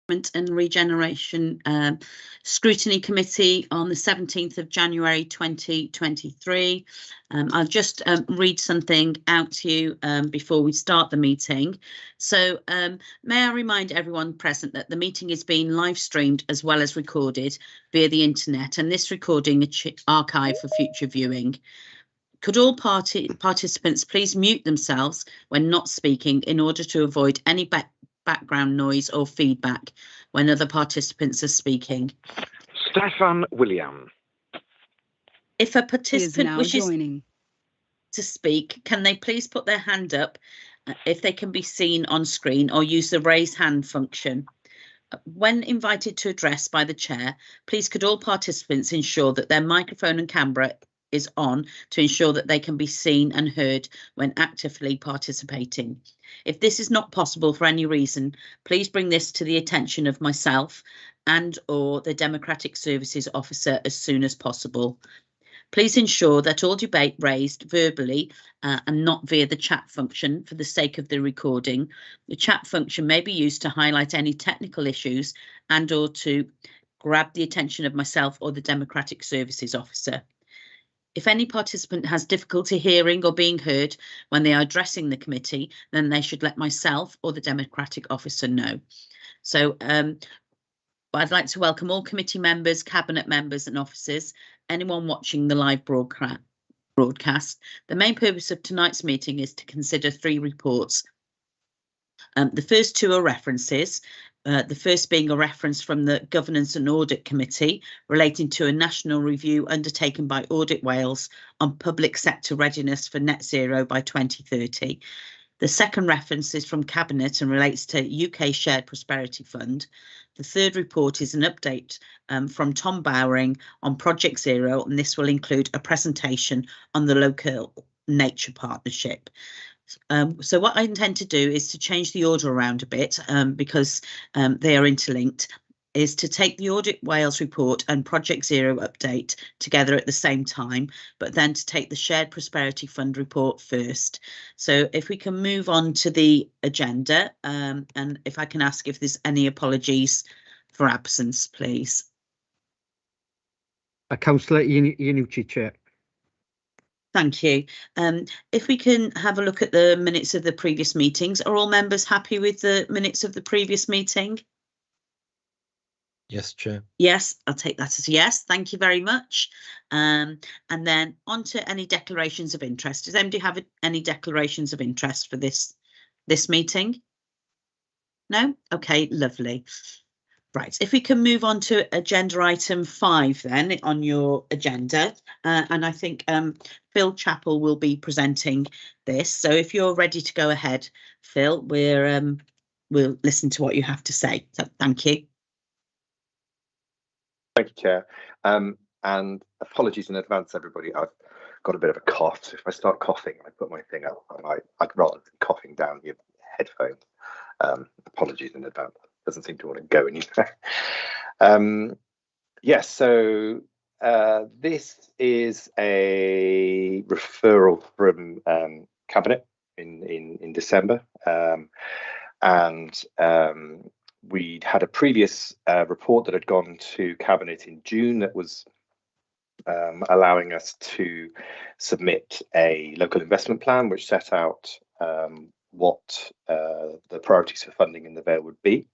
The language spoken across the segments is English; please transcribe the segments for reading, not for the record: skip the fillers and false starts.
and Regeneration Scrutiny Committee on the 17th of January 2023. I'll just read something out to you before we start the meeting. So may I remind everyone present that the meeting is being live streamed as well as recorded via the internet, and this recording is archived for future viewing. Could all participants please mute themselves when not speaking in order to avoid any background noise or feedback when other participants are speaking? Stefan William. If a participant wishes to speak, can they please put their hand up if they can be seen on screen, or use the raise hand function? When invited to address by the chair, please could all participants ensure that their microphone and camera is on to ensure that they can be seen and heard when actively participating. If this is not possible for any reason, please bring this to the attention of myself and or the Democratic Services Officer as soon as possible. Please ensure that all debate raised verbally and not via the chat function for the sake of the recording. The chat function may be used to highlight any technical issues and or to grab the attention of myself or the Democratic Services Officer. If any participant has difficulty hearing or being heard when they are addressing the committee, then they should let myself or the Democratic Officer know. So I'd like to welcome all committee members, cabinet members and officers, anyone watching the live broadcast. The main purpose of tonight's meeting is to consider 3 reports. The first 2 are references. The first being a reference from the Governance and Audit Committee relating to a national review undertaken by Audit Wales on public sector readiness for net zero by 2030. The second reference is from Cabinet and relates to UK Shared Prosperity Fund. The third report is an update from Tom Bowering on Project Zero, and this will include a presentation on the local nature partnership. So what I intend to do is to change the order around a bit because they are interlinked, is to take the Audit Wales report and Project Zero update together at the same time, but then to take the Shared Prosperity Fund report first. So if we can move on to the agenda, and if I can ask if there's any apologies for absence, please. Councillor Iannucci, Chair. Thank you. If we can have a look at the minutes of the previous meetings, are all members happy with the minutes of the previous meeting? Yes, Chair. Yes, I'll take that as a yes. Thank you very much. And then on to any declarations of interest. Does anybody have any declarations of interest for this meeting? No? Okay, lovely. Right, if we can move on to agenda item 5 then on your agenda, and I think Phil Chappell will be presenting this. So if you're ready to go ahead, Phil, we'll listen to what you have to say. So thank you. Thank you, Chair. And apologies in advance, everybody. I've got a bit of a cough. So if I start coughing, I put my thing up. I'd rather than coughing down your headphones. Apologies in advance. Doesn't seem to want to go anywhere. Yes, so this is a referral from Cabinet in December, and we'd had a previous report that had gone to Cabinet in June that was allowing us to submit a local investment plan which set out what the priorities for funding in the Vale would be.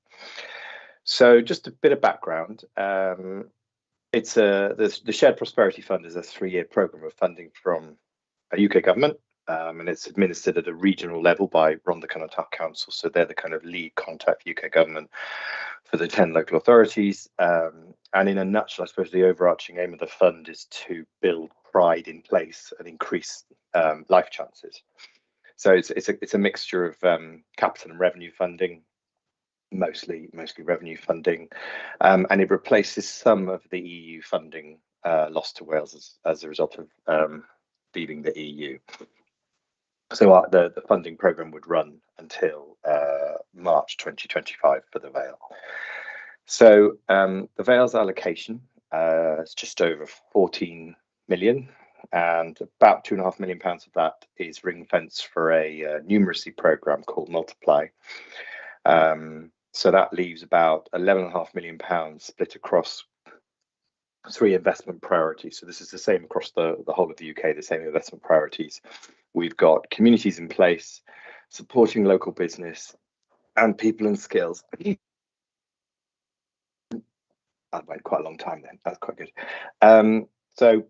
So just a bit of background. It's the Shared Prosperity Fund is a 3-year programme of funding from a UK government, and it's administered at a regional level by Rhondda Cynon Taf Council. So they're the kind of lead contact for UK government for the 10 local authorities. And in a nutshell, I suppose the overarching aim of the fund is to build pride in place and increase life chances. So it's a mixture of capital and revenue funding, mostly revenue funding, and it replaces some of the EU funding lost to Wales as a result of leaving the EU. So the funding programme would run until March 2025 for the Vale. So the Vale's allocation is just over 14 million. And about £2.5 million of that is ring fence for a numeracy programme called Multiply. So that leaves about £11.5 million split across 3 investment priorities. So this is the same across the whole of the UK, the same investment priorities. We've got communities in place, supporting local business and people and skills. That went quite a long time then. That's quite good. So,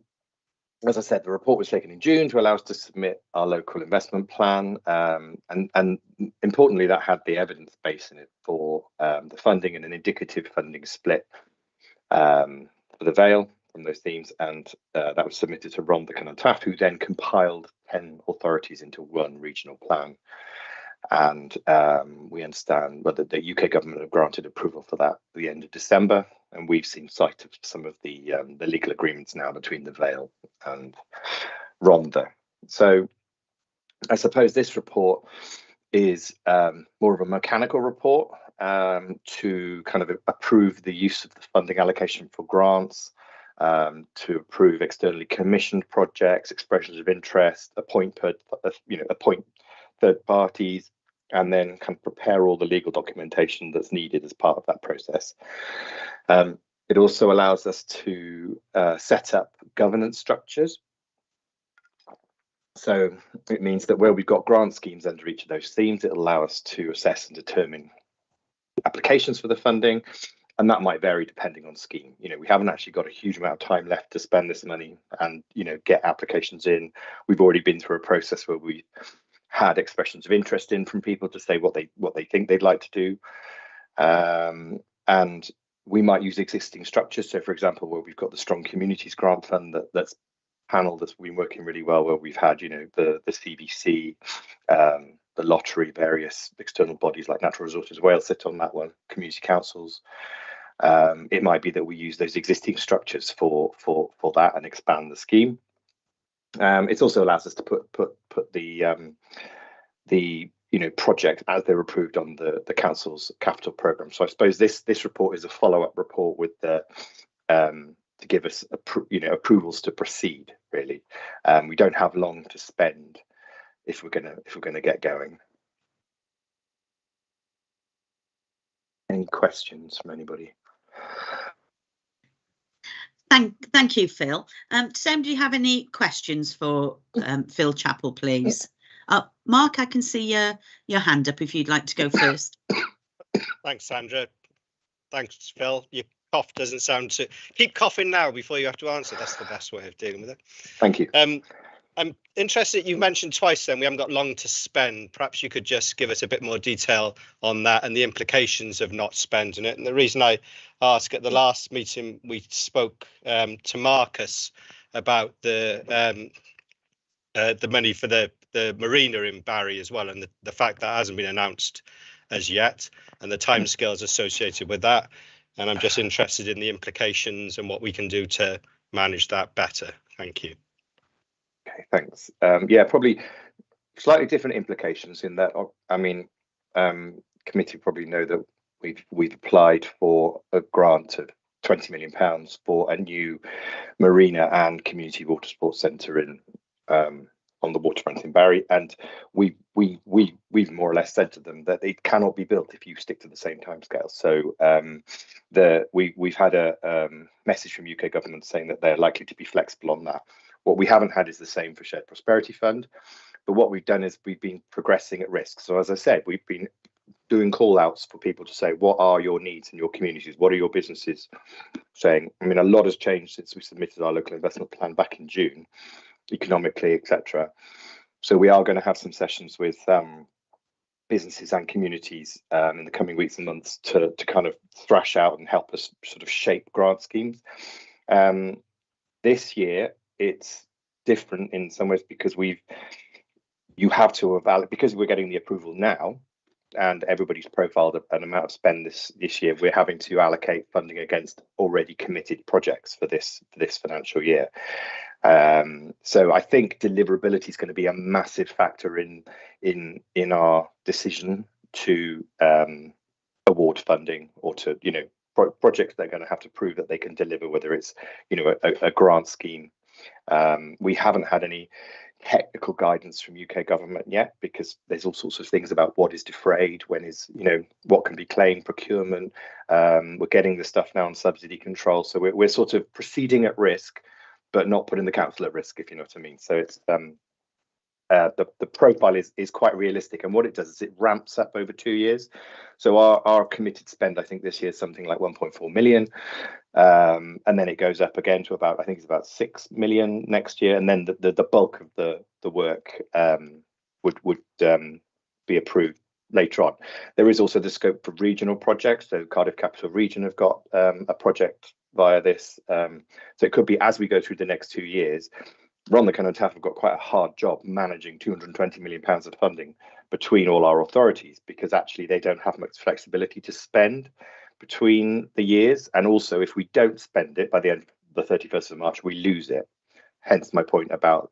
as I said, the report was taken in June to allow us to submit our local investment plan, and importantly, that had the evidence base in it for the funding and an indicative funding split for the Vale from those themes, and that was submitted to Ron the Taft, who then compiled 10 authorities into one regional plan. And we understand whether the UK government have granted approval for that at the end of December, and we've seen sight of some of the legal agreements now between the Vale and Rhondda. So I suppose this report is more of a mechanical report to kind of approve the use of the funding allocation for grants, to approve externally commissioned projects, expressions of interest, appoint third parties, and then kind of prepare all the legal documentation that's needed as part of that process. It also allows us to set up governance structures. So it means that where we've got grant schemes under each of those themes, it'll allow us to assess and determine applications for the funding, and that might vary depending on scheme. We haven't actually got a huge amount of time left to spend this money and get applications in. We've already been through a process where we had expressions of interest in from people to say what they think they'd like to do, and we might use existing structures. So, for example, where we've got the Strong Communities Grant Fund that's panel that's been working really well, where we've had the CBC, the lottery, various external bodies like Natural Resources Wales sit on that one, community councils. It might be that we use those existing structures for that and expand the scheme. It also allows us to put the project as they're approved on the council's capital programme. So I suppose this report is a follow-up report with the to give us approvals to proceed. Really, we don't have long to spend if we're gonna get going. Any questions from anybody? Thank you, Phil. Sam, do you have any questions for Phil Chappell, please? Mark, I can see your hand up if you'd like to go first. Thanks, Sandra. Thanks, Phil. Your cough doesn't sound too... Keep coughing now before you have to answer. That's the best way of dealing with it. Thank you. I'm interested, you've mentioned twice then we haven't got long to spend. Perhaps you could just give us a bit more detail on that and the implications of not spending it. And the reason I ask, at the last meeting we spoke to Marcus about the money for the marina in Barry as well, and the fact that hasn't been announced as yet, and the timescales associated with that. And I'm just interested in the implications and what we can do to manage that better. Thank you. Okay, thanks. Yeah, probably slightly different implications in that, I mean, committee probably know that we've applied for a grant of £20 million for a new marina and community water sports centre in on the waterfront in Barry, and we've more or less said to them that it cannot be built if you stick to the same timescale. So we've had a message from UK government saying that they're likely to be flexible on that. What we haven't had is the same for Shared Prosperity Fund, but what we've done is we've been progressing at risk. So as I said, we've been doing call outs for people to say, what are your needs in your communities? What are your businesses saying? I mean, a lot has changed since we submitted our local investment plan back in June, economically, etc. So we are going to have some sessions with businesses and communities in the coming weeks and months to kind of thrash out and help us sort of shape grant schemes. This year, it's different in some ways because you have to evaluate, because we're getting the approval now and everybody's profiled an amount of spend this year, we're having to allocate funding against already committed projects for this financial year. So I think deliverability is going to be a massive factor in our decision to award funding or to projects they're going to have to prove that they can deliver, whether it's a grant scheme. We haven't had any technical guidance from UK government yet, because there's all sorts of things about what is defrayed, when is, what can be claimed, procurement. We're getting the stuff now on subsidy control, so we're sort of proceeding at risk, but not putting the council at risk, if you know what I mean. So it's the profile is quite realistic, and what it does is it ramps up over 2 years. So our committed spend, I think this year is something like 1.4 million, and then it goes up again to about, I think it's about 6 million next year, and then the bulk of the work would be approved later on. There is also the scope for regional projects. So Cardiff Capital Region have got a project via this, so it could be, as we go through the next 2 years, Rhondda and TAF have got quite a hard job managing £220 million of funding between all our authorities, because actually they don't have much flexibility to spend between the years. And also, if we don't spend it by the end of the 31st of March, we lose it. Hence my point about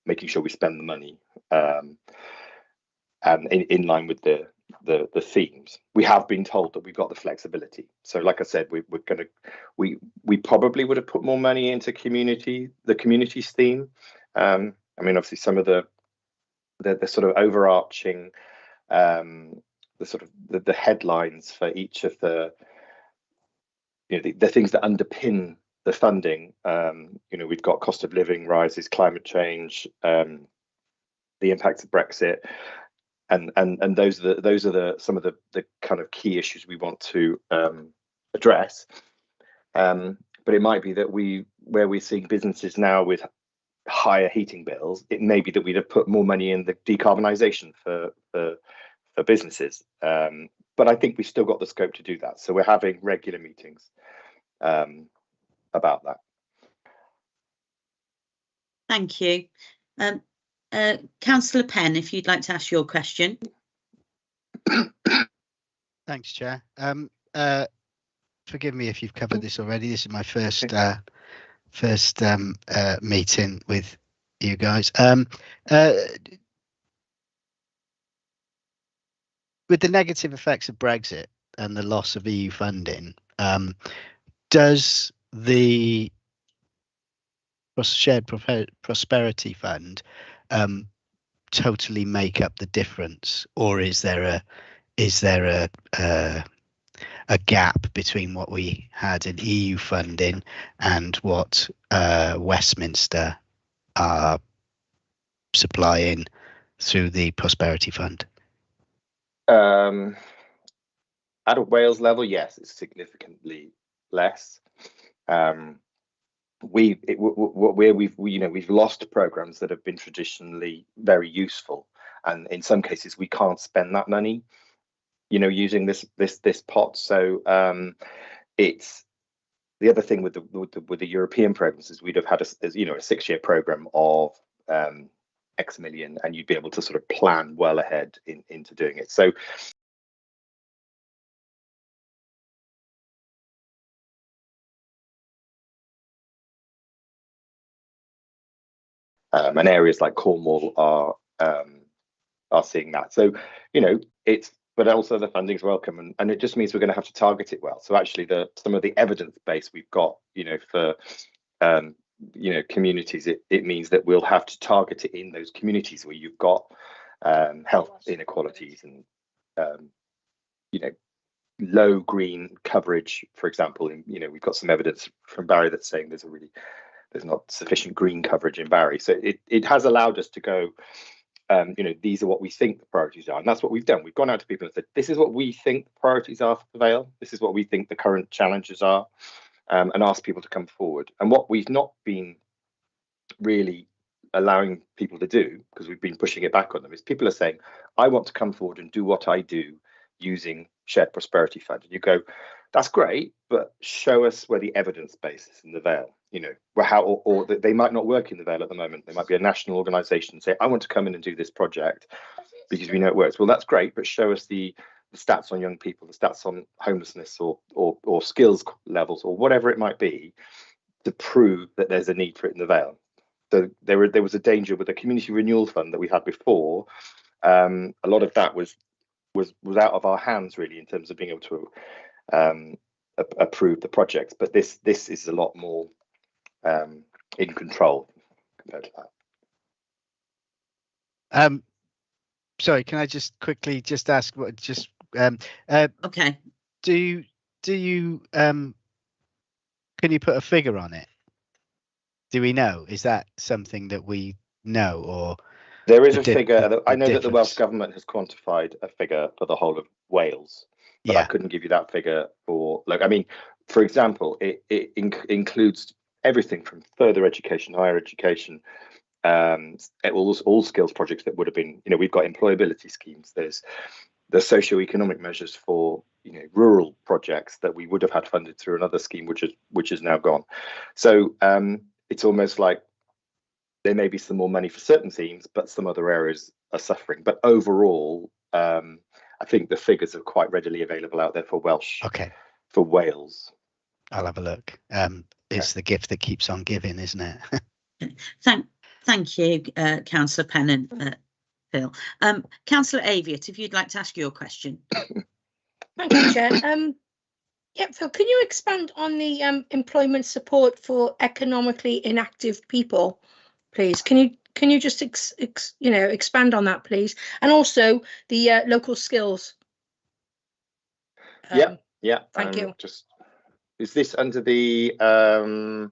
making sure we spend the money and in line with the themes. We have been told that we've got the flexibility. So like I said, we probably would have put more money into the communities theme. I mean, obviously some of the sort of overarching, the headlines for each of the things that underpin the funding. We've got cost of living rises, climate change, the impacts of Brexit. And those are some of the kind of key issues we want to address. But it might be that where we're seeing businesses now with higher heating bills, it may be that we'd have put more money in the decarbonisation for businesses. But I think we've still got the scope to do that. So we're having regular meetings about that. Thank you. Councillor Penn, if you'd like to ask your question. Thanks, Chair. Forgive me if you've covered this already. This is my first meeting with you guys. With the negative effects of Brexit and the loss of EU funding, does the Shared Prosperity Fund totally make up the difference, or is there a gap between what we had in EU funding and what Westminster are supplying through the Prosperity Fund? At a Wales level, yes, it's significantly less. We've lost programs that have been traditionally very useful, and in some cases we can't spend that money, using this pot. So it's the other thing with the European programs is we'd have had a 6-year program of X million, and you'd be able to sort of plan well ahead into doing it. So and areas like Cornwall are seeing that. So but also the funding's welcome, and it just means we're going to have to target it well. So actually, some of the evidence base we've got, for communities, it means that we'll have to target it in those communities where you've got health inequalities and low green coverage, for example. And we've got some evidence from Barry that's saying there's not sufficient green coverage in Barry. So it has allowed us to go, these are what we think the priorities are. And that's what we've done. We've gone out to people and said, this is what we think the priorities are for the Vale. This is what we think the current challenges are, and ask people to come forward. And what we've not been really allowing people to do, because we've been pushing it back on them, is people are saying, I want to come forward and do what I do using Shared Prosperity Fund. And you go, that's great, but show us where the evidence base is in the Vale. Or they might not work in the Vale at the moment. They might be a national organisation and say, I want to come in and do this project because we know it works. Well, that's great, but show us the stats on young people, the stats on homelessness or skills levels or whatever it might be to prove that there's a need for it in the Vale. So there was a danger with the community renewal fund that we had before. A lot of that was out of our hands, really, in terms of being able to approve the projects. But this is a lot more in control compared to that. Sorry, can I just quickly just ask what Okay. Do you can you put a figure on it? Do we know? Is that something that we know, or there is a figure? I know that the Welsh Government has quantified a figure for the whole of Wales, but I couldn't give you that figure for. Like, I mean, for example, it includes everything from further education, higher education, all skills projects that would have been. We've got employability schemes. There's the socio-economic measures for rural projects that we would have had funded through another scheme, which is now gone. So it's almost like there may be some more money for certain themes, but some other areas are suffering. But overall, I think the figures are quite readily available out there for Welsh. Okay. For Wales. I'll have a look. It's the gift that keeps on giving, isn't it? Thank you, Councillor Pennant. Phil. Councillor Aviat, if you'd like to ask your question. Thank you, Chair. Yeah, Phil, can you expand on the employment support for economically inactive people, please? Can you just expand on that, please? And also the local skills. Yeah. Thank you. Is this under the? I'm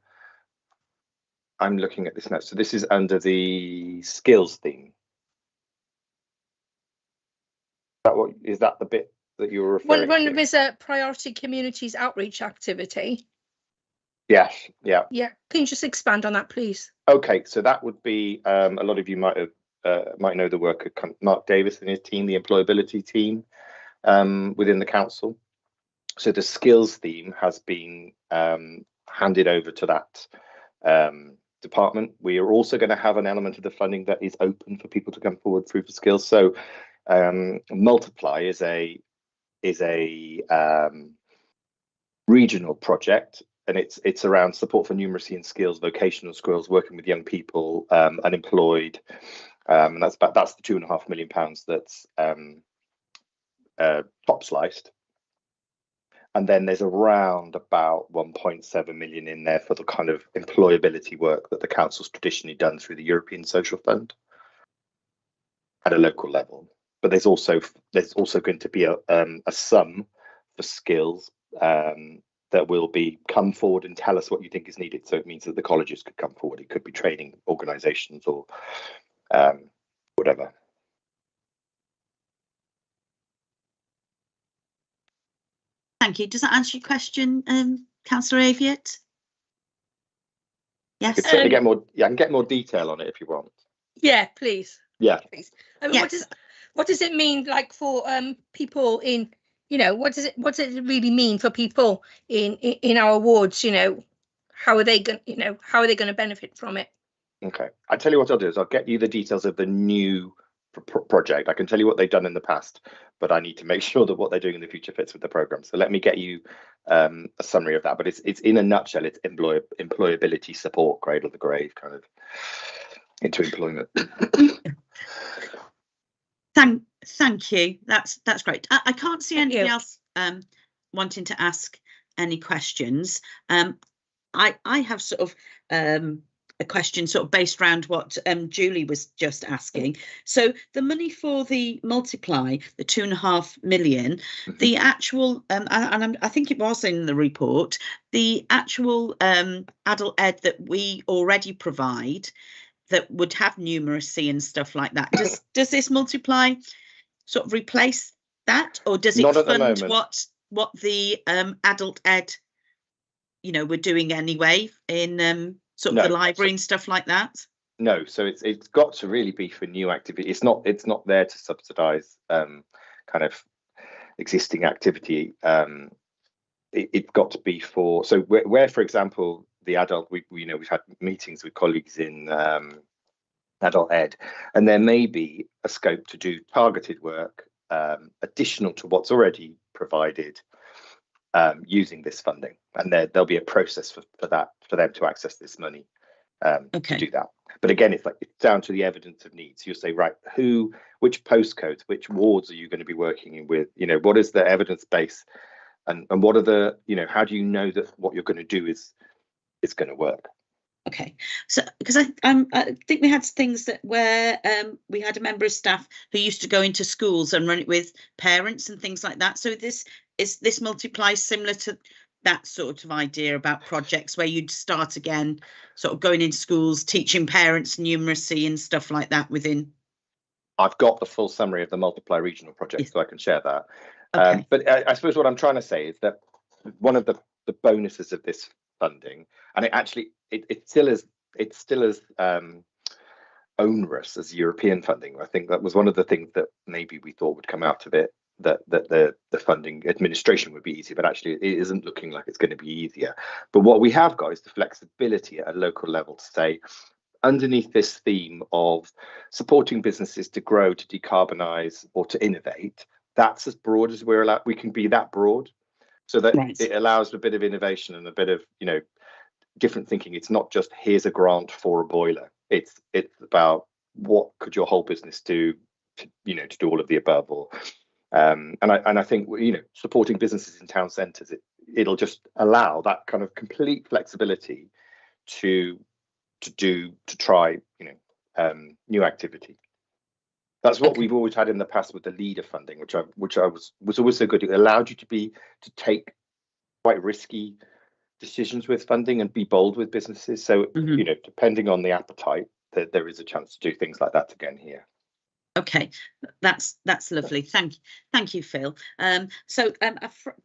looking at this now. So this is under the skills theme. Is that the bit that you were referring to? When there's a priority communities outreach activity. Yes, yeah. Yeah, can you just expand on that, please? Okay, so that would be a lot of you might know the work of Mark Davis and his team, the employability team within the council. So the skills theme has been handed over to that department. We are also going to have an element of the funding that is open for people to come forward through for skills. So Multiply is a regional project, and it's around support for numeracy and skills, vocational skills, working with young people, unemployed, and that's the £2.5 million that's top sliced. And then there's around about 1.7 million in there for the kind of employability work that the council's traditionally done through the European Social Fund at a local level. But there's also going to be a sum for skills that will come forward and tell us what you think is needed. So it means that the colleges could come forward. It could be training organisations or whatever. Thank you. Does that answer your question, Councillor Aviat? Yes. I could certainly get more. Yeah, I can get more detail on it if you want. Yeah, please. Yeah. Please. What does it mean, like, for people in, what does it really mean for people in our wards? How are they going? How are they going to benefit from it? Okay. I tell you what I'll do is I'll get you the details of the new project. I can tell you what they've done in the past, but I need to make sure that what they're doing in the future fits with the program. So let me get you a summary of that. But it's in a nutshell, it's employability support, cradle to grave, kind of into employment. Thank you. That's great. I can't see anybody else wanting to ask any questions. I have sort of a question sort of based around what Julie was just asking. So the money for the Multiply, the 2.5 million, the actual, and I think it was in the report, the actual adult ed that we already provide that would have numeracy and stuff like that. Does this Multiply sort of replace that, or does it fund what the adult ed, we're doing anyway in sort of the library and stuff like that? No, so it's got to really be for new activity. It's not there to subsidise kind of existing activity. It's got to be for, so where for example the adult, we've had meetings with colleagues in adult ed, and there may be a scope to do targeted work additional to what's already provided using this funding, and there'll be a process for them to access this money to do that. But again, it's down to the evidence of needs. You'll say, right, which postcodes, which wards are you going to be working with? What is the evidence base, and what are the, how do you know that what you're going to do is going to work? Okay, so because I think we had things that where we had a member of staff who used to go into schools and run it with parents and things like that. So this multiplies similar to that sort of idea about projects where you'd start again, sort of going into schools, teaching parents numeracy and stuff like that within. I've got the full summary of the Multiply Regional project, so I can share that. Okay. But I suppose what I'm trying to say is that one of the bonuses of this funding, and it's still as onerous as European funding. I think that was one of the things that maybe we thought would come out of it, that the funding administration would be easier, but actually it isn't looking like it's going to be easier. But what we have got is the flexibility at a local level to say, underneath this theme of supporting businesses to grow, to decarbonize, or to innovate, that's as broad as we're allowed. We can be that broad, so that it allows a bit of innovation and a bit of, you know, different thinking. It's not just here's a grant for a boiler. It's about what could your whole business do to, you know, to do all of the above. Or and I think, you know, supporting businesses in town centres, it'll just allow that kind of complete flexibility to try, you know, new activity. That's what we've always had in the past with the leader funding, which was always so good. It allowed you to take quite risky decisions with funding and be bold with businesses. So you know, depending on the appetite, there is a chance to do things like that again here. Okay, that's lovely. Thank you, Phil. So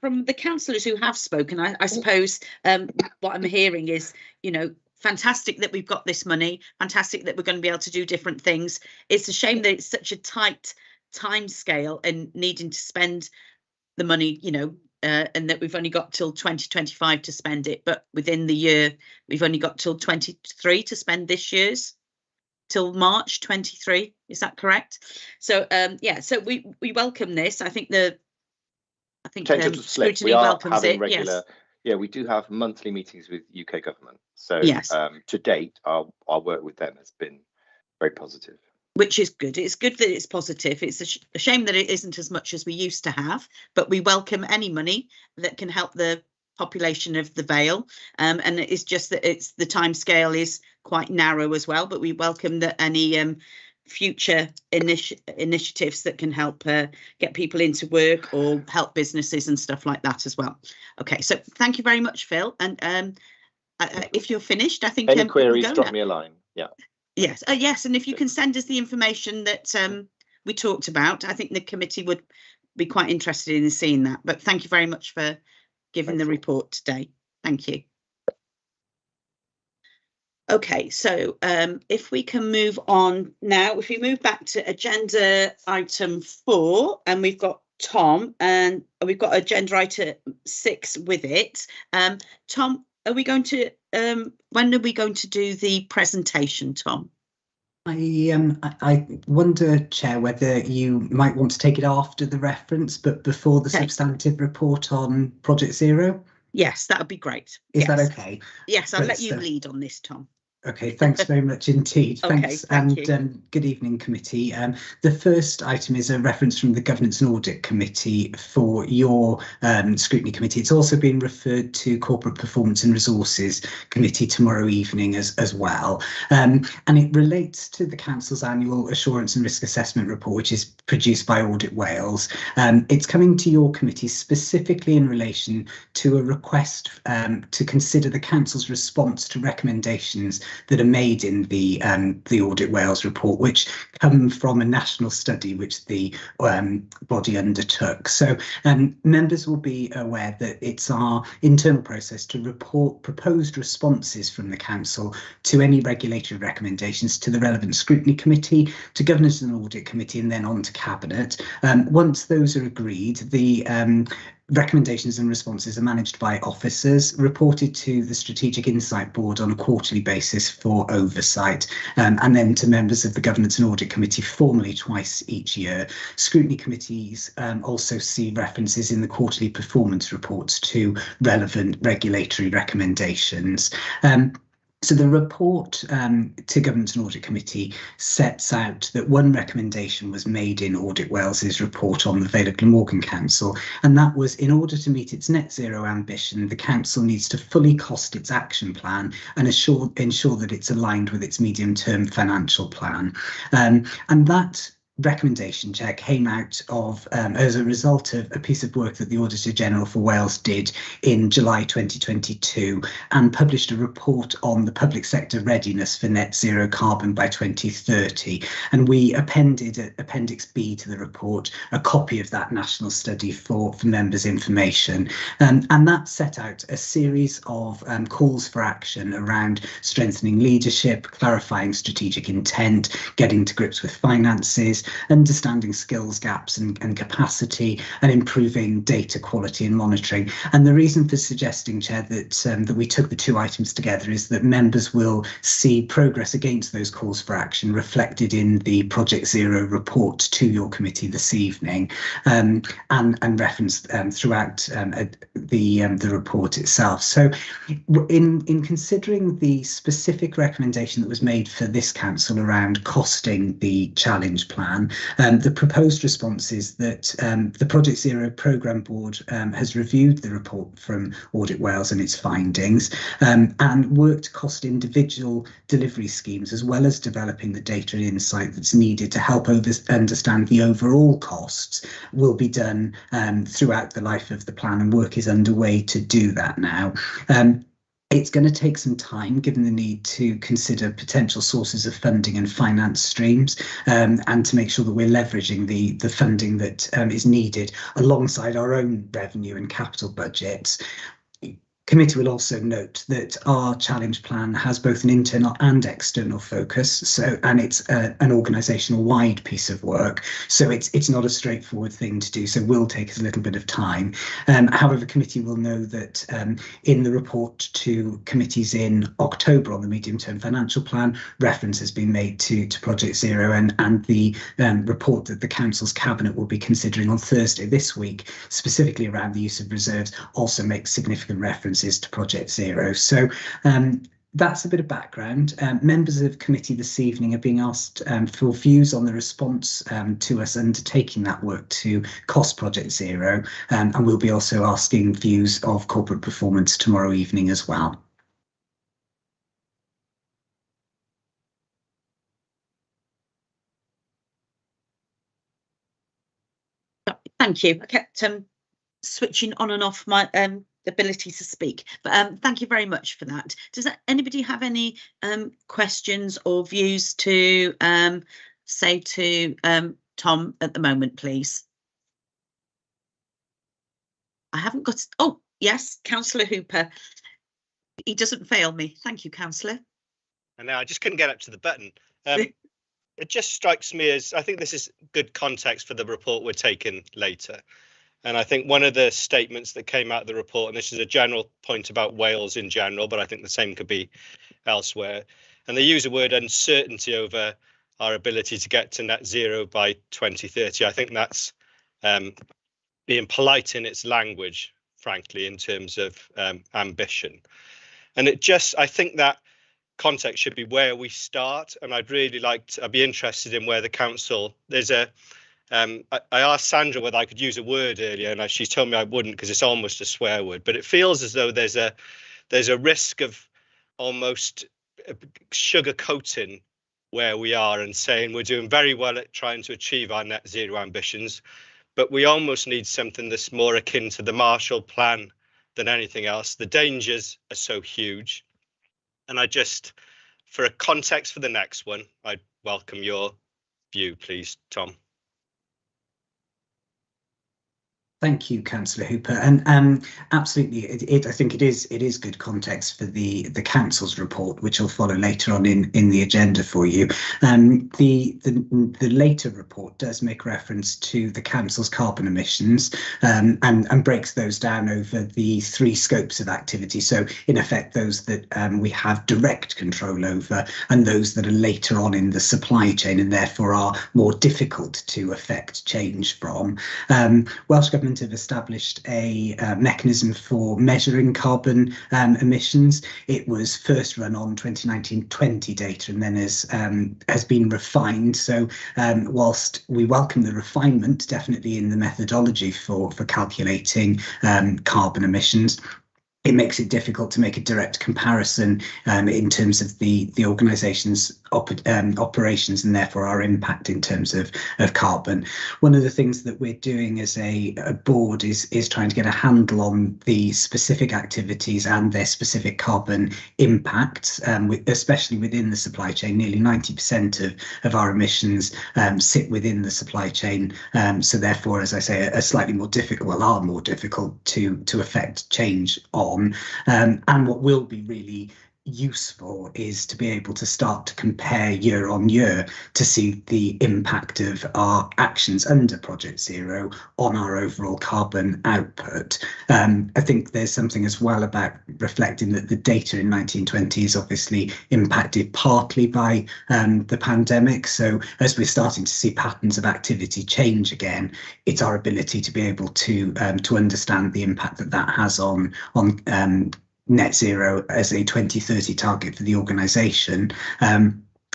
from the councillors who have spoken, I suppose what I'm hearing is, you know, fantastic that we've got this money, fantastic that we're going to be able to do different things. It's a shame that it's such a tight time scale and needing to spend the money, you know, and that we've only got till 2025 to spend it, but within the year we've only got till 23 to spend this year's, till March 23. Is that correct? So yeah, so we welcome this. I think Scrutiny welcomes it. Regular, yeah, we do have monthly meetings with UK government. So yes, to date, our work with them has been very positive. Which is good. It's good that it's positive. It's a shame that it isn't as much as we used to have, but we welcome any money that can help the population of the Vale. And it's just that the time scale is quite narrow as well, but we welcome that any future initiatives that can help get people into work or help businesses and stuff like that as well. Okay, so thank you very much, Phil. And if you're finished, I think any queries, drop me a line. Yeah. Yes, yes, and if you can send us the information that we talked about, I think the committee would be quite interested in seeing that. But thank you very much for giving the report today. Thank you. Okay, so if we can move on now, if we move back to agenda item 4, and we've got Tom, and we've got agenda item 6 with it. Tom, are we going to when are we going to do the presentation, Tom? I wonder, Chair, whether you might want to take it after the reference, but before the substantive report on Project Zero. Yes, that would be great. Is that okay? Yes, I'll let you lead on this, Tom. Okay, thanks very much indeed. Thanks, thank and good evening, committee. The first item is a reference from the Governance and Audit Committee for your Scrutiny Committee. It's also been referred to Corporate Performance and Resources Committee tomorrow evening as well. And it relates to the Council's annual Assurance and Risk Assessment report, which is produced by Audit Wales. It's coming to your committee specifically in relation to a request to consider the Council's response to recommendations that are made in the Audit Wales report, which come from a national study which the body undertook. So members will be aware that it's our internal process to report proposed responses from the Council to any regulatory recommendations to the relevant Scrutiny Committee, to Governance and Audit Committee, and then on to Cabinet. Once those are agreed, the recommendations and responses are managed by officers, reported to the Strategic Insight Board on a quarterly basis for oversight, and then to members of the Governance and Audit Committee formally twice each year. Scrutiny committees also see references in the quarterly performance reports to relevant regulatory recommendations. So the report to Governance and Audit Committee sets out that one recommendation was made in Audit Wales's report on the Vale of Glamorgan Council, and that was in order to meet its net zero ambition, the council needs to fully cost its action plan and ensure that it's aligned with its medium-term financial plan. And that recommendation, Chair, came out of as a result of a piece of work that the Auditor General for Wales did in July 2022 and published a report on the public sector readiness for net zero carbon by 2030. And we appended Appendix B to the report, a copy of that national study for members' information. And that set out a series of calls for action around strengthening leadership, clarifying strategic intent, getting to grips with finances, understanding skills gaps and capacity, and improving data quality and monitoring. And the reason for suggesting, Chair, that we took the two items together is that members will see progress against those calls for action reflected in the Project Zero report to your committee this evening, and referenced throughout the report itself. So in considering the specific recommendation that was made for this council around costing the challenge plan, the proposed response is that the Project Zero Programme Board has reviewed the report from Audit Wales and its findings and worked to cost individual delivery schemes, as well as developing the data and insight that's needed to help understand the overall costs, will be done throughout the life of the plan, and work is underway to do that now. It's going to take some time, given the need to consider potential sources of funding and finance streams, and to make sure that we're leveraging the funding that is needed alongside our own revenue and capital budgets. Committee will also note that our challenge plan has both an internal and external focus, and it's an organisational wide piece of work, so it's not a straightforward thing to do, so will take us a little bit of time. However, committee will know that in the report to committees in October on the medium-term financial plan, reference has been made to Project Zero, and the report that the council's cabinet will be considering on Thursday this week, specifically around the use of reserves, also makes significant reference to Project Zero. So that's a bit of background. Members of committee this evening are being asked for views on the response to us undertaking that work to cost Project Zero, and we'll be also asking views of corporate performance tomorrow evening as well. Thank you. I kept switching on and off my ability to speak, but thank you very much for that. Does anybody have any questions or views to say to Tom at the moment, please? I haven't got. Oh yes, Councillor Hooper. He doesn't fail me. Thank you, Councillor. And now I just couldn't get up to the button. It just strikes me as, I think this is good context for the report we're taking later. And I think one of the statements that came out of the report, and this is a general point about Wales in general, but I think the same could be elsewhere, and they use the word uncertainty over our ability to get to net zero by 2030. I think that's being polite in its language, frankly, in terms of ambition. And I think that context should be where we start. And I'd be interested in where the council, I asked Sandra whether I could use a word earlier, and she told me I wouldn't because it's almost a swear word. But it feels as though there's a risk of almost sugarcoating where we are and saying we're doing very well at trying to achieve our net zero ambitions, but we almost need something that's more akin to the Marshall Plan than anything else. The dangers are so huge, and for a context for the next one, I'd welcome your view, please, Tom. Thank you, Councillor Hooper, and absolutely, I think it is good context for the council's report, which will follow later on in the agenda for you. The later report does make reference to the council's carbon emissions and breaks those down over the three scopes of activity. So, in effect, those that we have direct control over, and those that are later on in the supply chain and therefore are more difficult to affect change from. Welsh Government government have established a mechanism for measuring carbon emissions. It was first run on 2019-20 data and then has been refined. So whilst we welcome the refinement, definitely in the methodology for calculating carbon emissions, it makes it difficult to make a direct comparison in terms of the organisation's operations and therefore our impact in terms of carbon. One of the things that we're doing as a board is trying to get a handle on the specific activities and their specific carbon impacts, especially within the supply chain. Nearly 90% of our emissions sit within the supply chain. So therefore, as I say, are more difficult to affect change on. And what will be really useful is to be able to start to compare year on year to see the impact of our actions under Project Zero on our overall carbon output. I think there's something as well about reflecting that the data in 1920 is obviously impacted partly by the pandemic. So as we're starting to see patterns of activity change again, it's our ability to be able to understand the impact that has on net zero as a 2030 target for the organisation.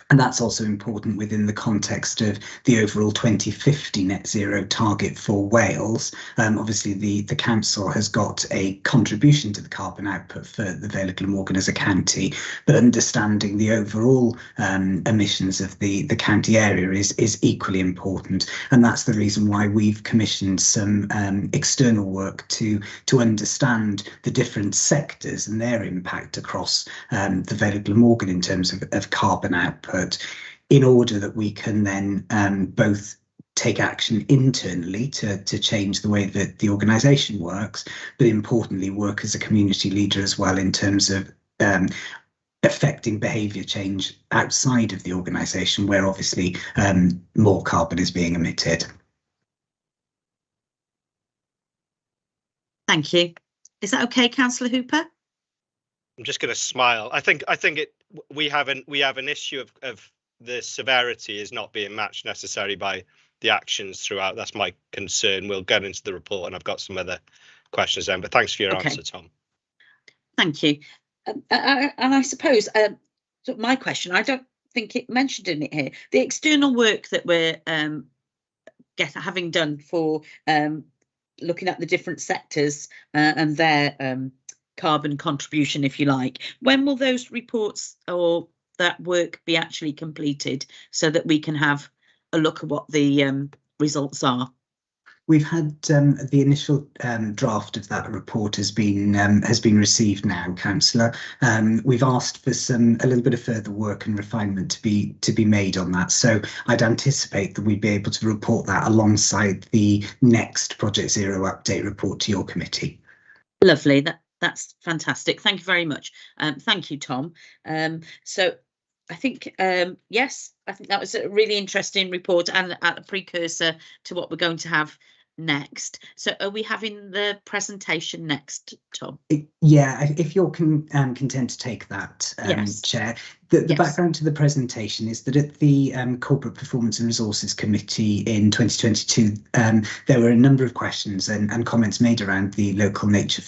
And that's also important within the context of the overall 2050 net zero target for Wales. Obviously, the council has got a contribution to the carbon output for the Vale of Glamorgan as a county, but understanding the overall emissions of the county area is equally important. And that's the reason why we've commissioned some external work to understand the different sectors and their impact across the Vale of Glamorgan in terms of carbon output, in order that we can then both take action internally to change the way that the organisation works, but importantly work as a community leader as well in terms of affecting behaviour change outside of the organisation, where obviously more carbon is being emitted. Thank you. Is that okay, Councillor Hooper? I'm just going to smile. I think we have an issue of the severity is not being matched necessarily by the actions throughout. That's my concern. We'll get into the report, and I've got some other questions then. But thanks for your answer, Tom. Thank you. And I suppose my question, I don't think it mentioned in it here, the external work that we're having done for looking at the different sectors and their carbon contribution, if you like. When will those reports or that work be actually completed so that we can have a look at what the results are? We've had the initial draft of that report has been received now, Councillor. We've asked for a little bit of further work and refinement to be made on that. So I'd anticipate that we'd be able to report that alongside the next Project Zero update report to your committee. Lovely. That's fantastic. Thank you very much. Thank you, Tom. So I think, yes, I think that was a really interesting report and a precursor to what we're going to have next. So are we having the presentation next, Tom? Yeah, if you're content to take that, yes. Chair. The background to the presentation is that at the Corporate Performance and Resources Committee in 2022, there were a number of questions and comments made around the local nature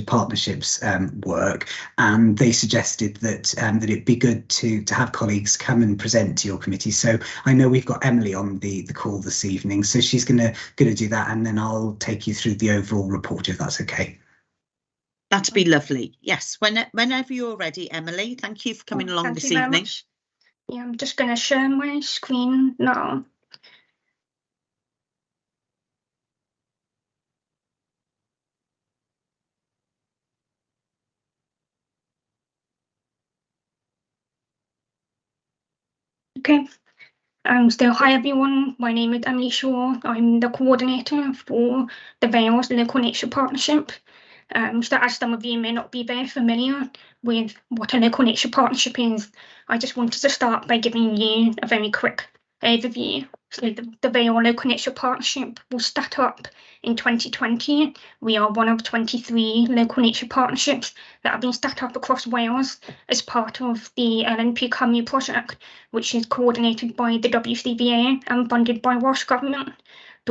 partnerships work, and they suggested that it'd be good to have colleagues come and present to your committee. So I know we've got Emily on the call this evening, so she's gonna do that, and then I'll take you through the overall report if that's okay. That'd be lovely. Yes, whenever you're ready, Emily. Thank you for coming along this evening. Yeah, I'm just going to share my screen now. Okay. So hi everyone, my name is Emily Shaw. I'm the coordinator for the Wales Local Nature Partnership. So as some of you may not be very familiar with what a local nature partnership is, I just wanted to start by giving you a very quick overview. So the Vale Local Nature Partnership was set up in 2020. We are one of 23 local nature partnerships that have been set up across Wales as part of the LNP Cymru project, which is coordinated by the WCVA and funded by Welsh Government.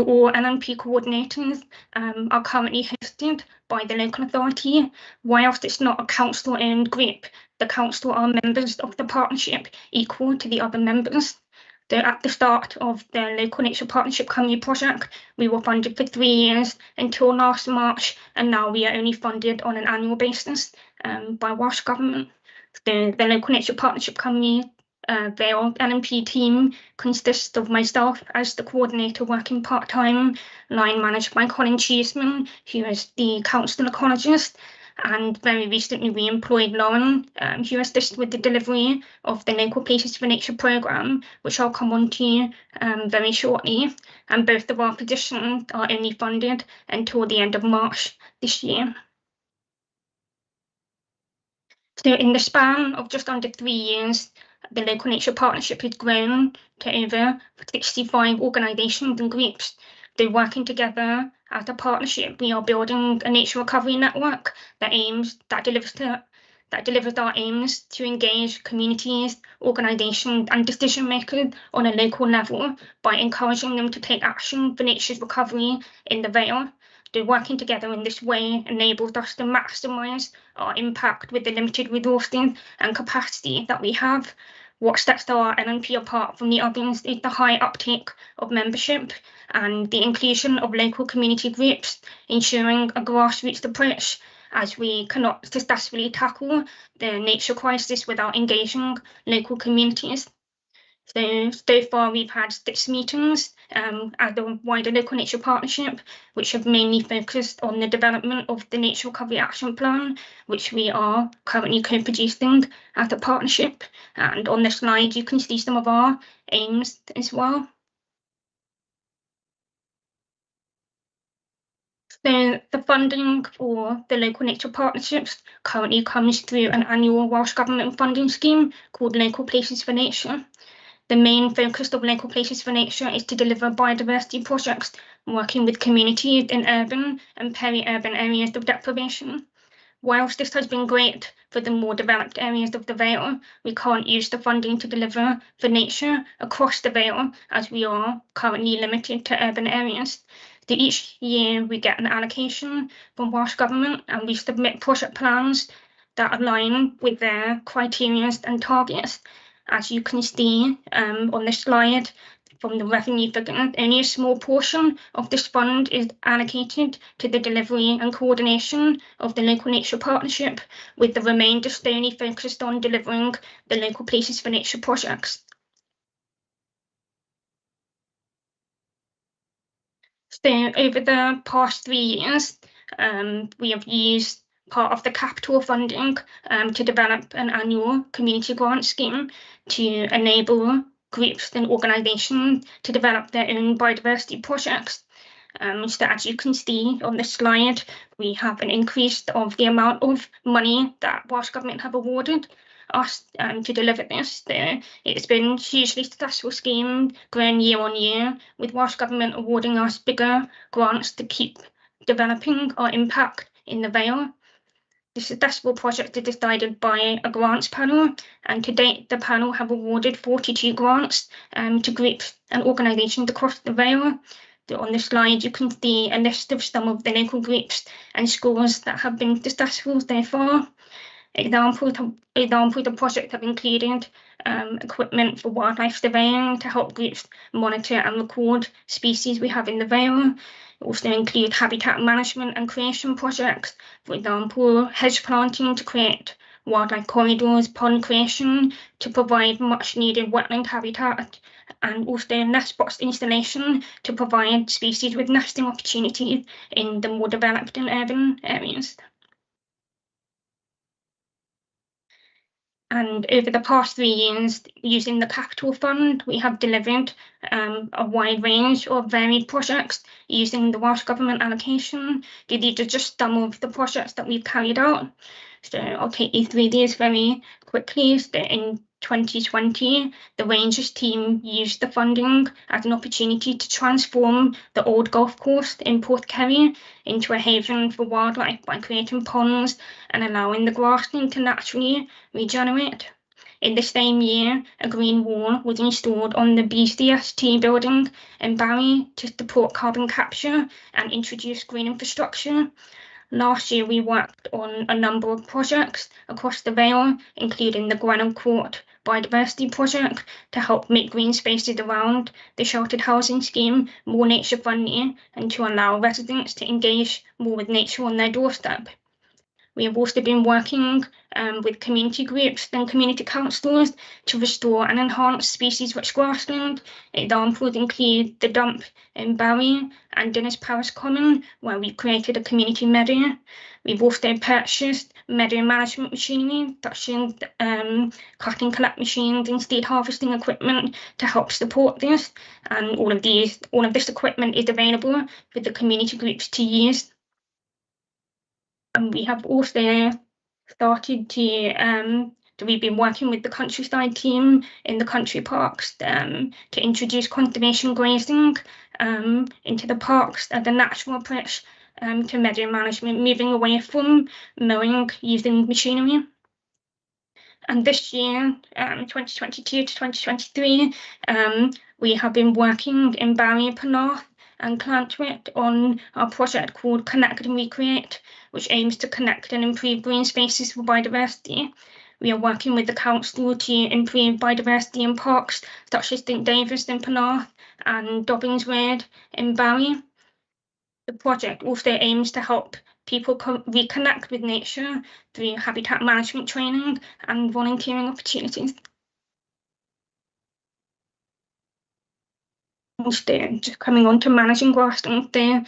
All LNP coordinators are currently hosted by the local authority. Whilst it's not a council-owned group, the council are members of the partnership equal to the other members. At the start of the Local Nature Partnership Community Project, we were funded for 3 years until last March, and now we are only funded on an annual basis by Welsh Government. The Local Nature Partnership Community Vale LNP team consists of myself as the coordinator working part-time, line managed by Colin Cheeseman, who is the council ecologist, and very recently we employed Lauren, who assisted with the delivery of the Local Places for Nature programme, which I'll come on to very shortly. And both of our positions are only funded until the end of March this year. So in the span of just under 3 years, the Local Nature Partnership has grown to over 65 organisations and groups. They're working together as a partnership. We are building a nature recovery network that delivers our aims to engage communities, organisations and decision makers on a local level by encouraging them to take action for nature's recovery in the Vale. The working together in this way enables us to maximise our impact with the limited resources and capacity that we have. What sets our LNP apart from the others is the high uptake of membership and the inclusion of local community groups, ensuring a grassroots approach, as we cannot successfully tackle the nature crisis without engaging local communities. So far we've had 6 meetings at the wider Local Nature Partnership, which have mainly focused on the development of the Nature Recovery Action Plan, which we are currently co-producing as a partnership. And on this slide you can see some of our aims as well. So the funding for the Local Nature Partnerships currently comes through an annual Welsh Government funding scheme called Local Places for Nature. The main focus of Local Places for Nature is to deliver biodiversity projects working with communities in urban and peri-urban areas of deprivation. Whilst this has been great for the more developed areas of the Vale, we can't use the funding to deliver for nature across the Vale, as we are currently limited to urban areas. So each year we get an allocation from Welsh Government and we submit project plans that align with their criteria and targets. As you can see on this slide, from the revenue figure, only a small portion of this fund is allocated to the delivery and coordination of the Local Nature Partnership, with the remainder only focused on delivering the Local Places for Nature projects. So over the past 3 years, we have used part of the capital funding to develop an annual community grant scheme to enable groups and organisations to develop their own biodiversity projects. So as you can see on this slide, we have an increase of the amount of money that Welsh Government have awarded us to deliver this. It's been a hugely successful scheme, growing year on year, with Welsh Government awarding us bigger grants to keep developing our impact in the Vale. The successful project is decided by a grants panel, and to date the panel have awarded 42 grants to groups and organisations across the Vale. So on this slide you can see a list of some of the local groups and schools that have been successful so far. Examples of projects have included equipment for wildlife surveying to help groups monitor and record species we have in the Vale. Also include habitat management and creation projects, for example, hedge planting to create wildlife corridors, pond creation to provide much needed wetland habitat, and also nest box installation to provide species with nesting opportunities in the more developed and urban areas. And over the past 3 years, using the Capital Fund, we have delivered a wide range of varied projects using the Welsh Government allocation. These are just some of the projects that we've carried out. So I'll take you through these very quickly. So in 2020, the Rangers team used the funding as an opportunity to transform the old golf course in Porthkerry into a haven for wildlife by creating ponds and allowing the grassland to naturally regenerate. In the same year, a green wall was installed on the BCST building in Barry to support carbon capture and introduce green infrastructure. Last year, we worked on a number of projects across the Vale, including the Grenham Court Biodiversity Project, to help make green spaces around the sheltered housing scheme more nature-friendly and to allow residents to engage more with nature on their doorstep. We have also been working with community groups and community councils to restore and enhance species-rich grassland. Examples include the dump in Barry and Dennis Parish Common, where we created a community meadow. We've also purchased meadow management machinery, such as cut and collect machines and seed harvesting equipment to help support this. And all of this equipment is available for the community groups to use. And we have also started we've been working with the countryside team in the country parks to introduce conservation grazing into the parks as a natural approach to meadow management, moving away from mowing using machinery. And this year, 2022 to 2023, we have been working in Barry, Penarth and Clantwick on our project called Connect and Recreate, which aims to connect and improve green spaces for biodiversity. We are working with the council to improve biodiversity in parks such as St Davis in Penarth and Dobbins Road in Barry. The project also aims to help people reconnect with nature through habitat management training and volunteering opportunities. Just coming on to managing grassland there,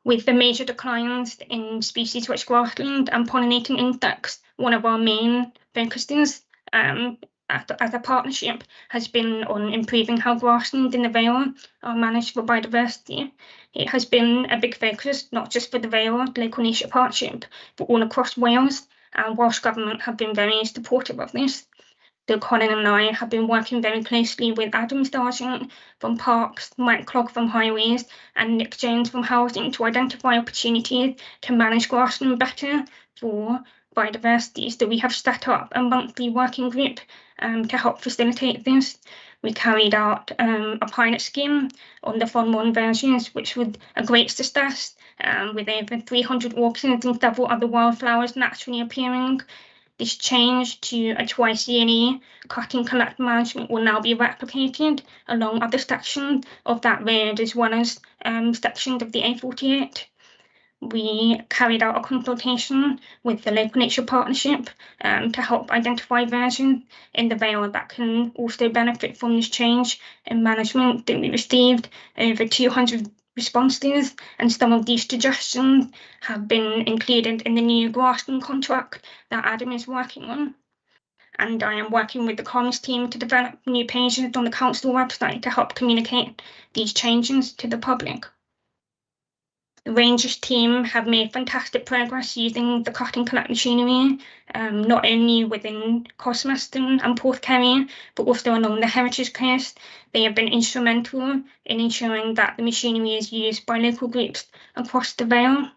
with the major declines in species-rich grassland and pollinating insects, one of our main focuses as a partnership has been on improving how grassland in the Vale are managed for biodiversity. It has been a big focus, not just for the Vale Local Nature Partnership, but all across Wales, and Welsh Government have been very supportive of this. So Colin and I have been working very closely with Adam Sargent from Parks, Mike Clogg from Highways, and Nick Jones from Housing to identify opportunities to manage grassland better for biodiversity. So we have set up a monthly working group to help facilitate this. We carried out a pilot scheme on the Fon 1 versions, which was a great success, with over 300 orchids and several other wildflowers naturally appearing. This change to a twice-yearly cut and collect management will now be replicated along other sections of that road, as well as sections of the A48. We carried out a consultation with the Local Nature Partnership to help identify versions in the Vale that can also benefit from this change in management. That we received over 200 responses, and some of these suggestions have been included in the new grassland contract that Adam is working on. And I am working with the comms team to develop new pages on the council website to help communicate these changes to the public. The Rangers team have made fantastic progress using the cut and collect machinery, not only within Cosmeston and Porthcurry, but also along the Heritage Coast. They have been instrumental in ensuring that the machinery is used by local groups across the Vale.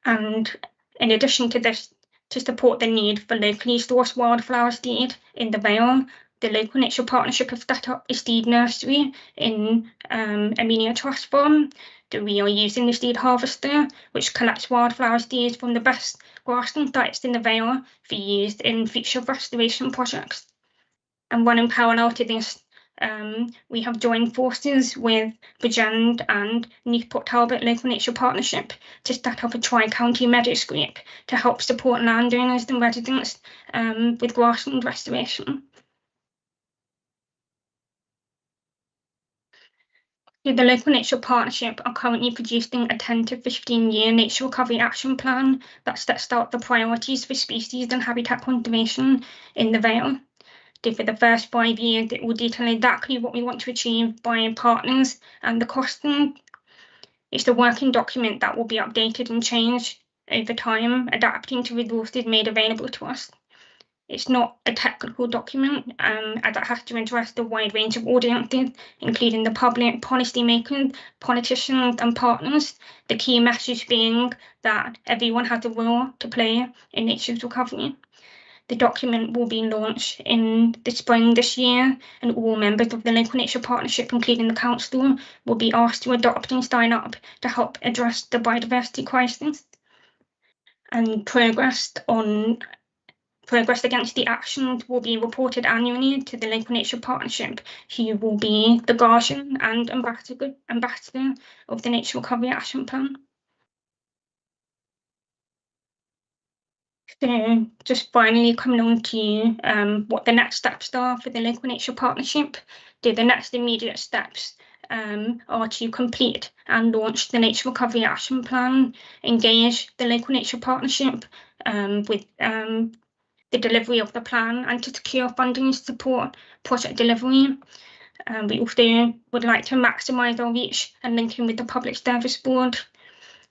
And in addition to this, to support the need for locally sourced wildflower seed in the Vale, the Local Nature Partnership have set up a seed nursery in Amelia Trust Farm. We are using the seed harvester, which collects wildflower seeds from the best grassland sites in the Vale for use in future restoration projects. And running parallel to this, we have joined forces with Bridgend and Newport Talbot Local Nature Partnership to set up a tri-county meadows group to help support landowners and residents with grassland restoration. The Local Nature Partnership are currently producing a 10 to 15-year nature recovery action plan that sets out the priorities for species and habitat conservation in the Vale. For the first 5 years, it will detail exactly what we want to achieve by partners and the costing. It's a working document that will be updated and changed over time, adapting to resources made available to us. It's not a technical document, as it has to address the wide range of audiences, including the public, policymakers, politicians, and partners. The key message being that everyone has a role to play in nature's recovery. The document will be launched in the spring this year, and all members of the Local Nature Partnership, including the Council, will be asked to adopt and sign up to help address the biodiversity crisis. And progress against the actions will be reported annually to the Local Nature Partnership, who will be the guardian and ambassador of the Nature Recovery Action Plan. So just finally coming on to what the next steps are for the Local Nature Partnership. The next immediate steps are to complete and launch the Nature Recovery Action Plan, engage the Local Nature Partnership with the delivery of the plan, and to secure funding to support project delivery. We also would like to maximise our reach and link in with the Public Service Board.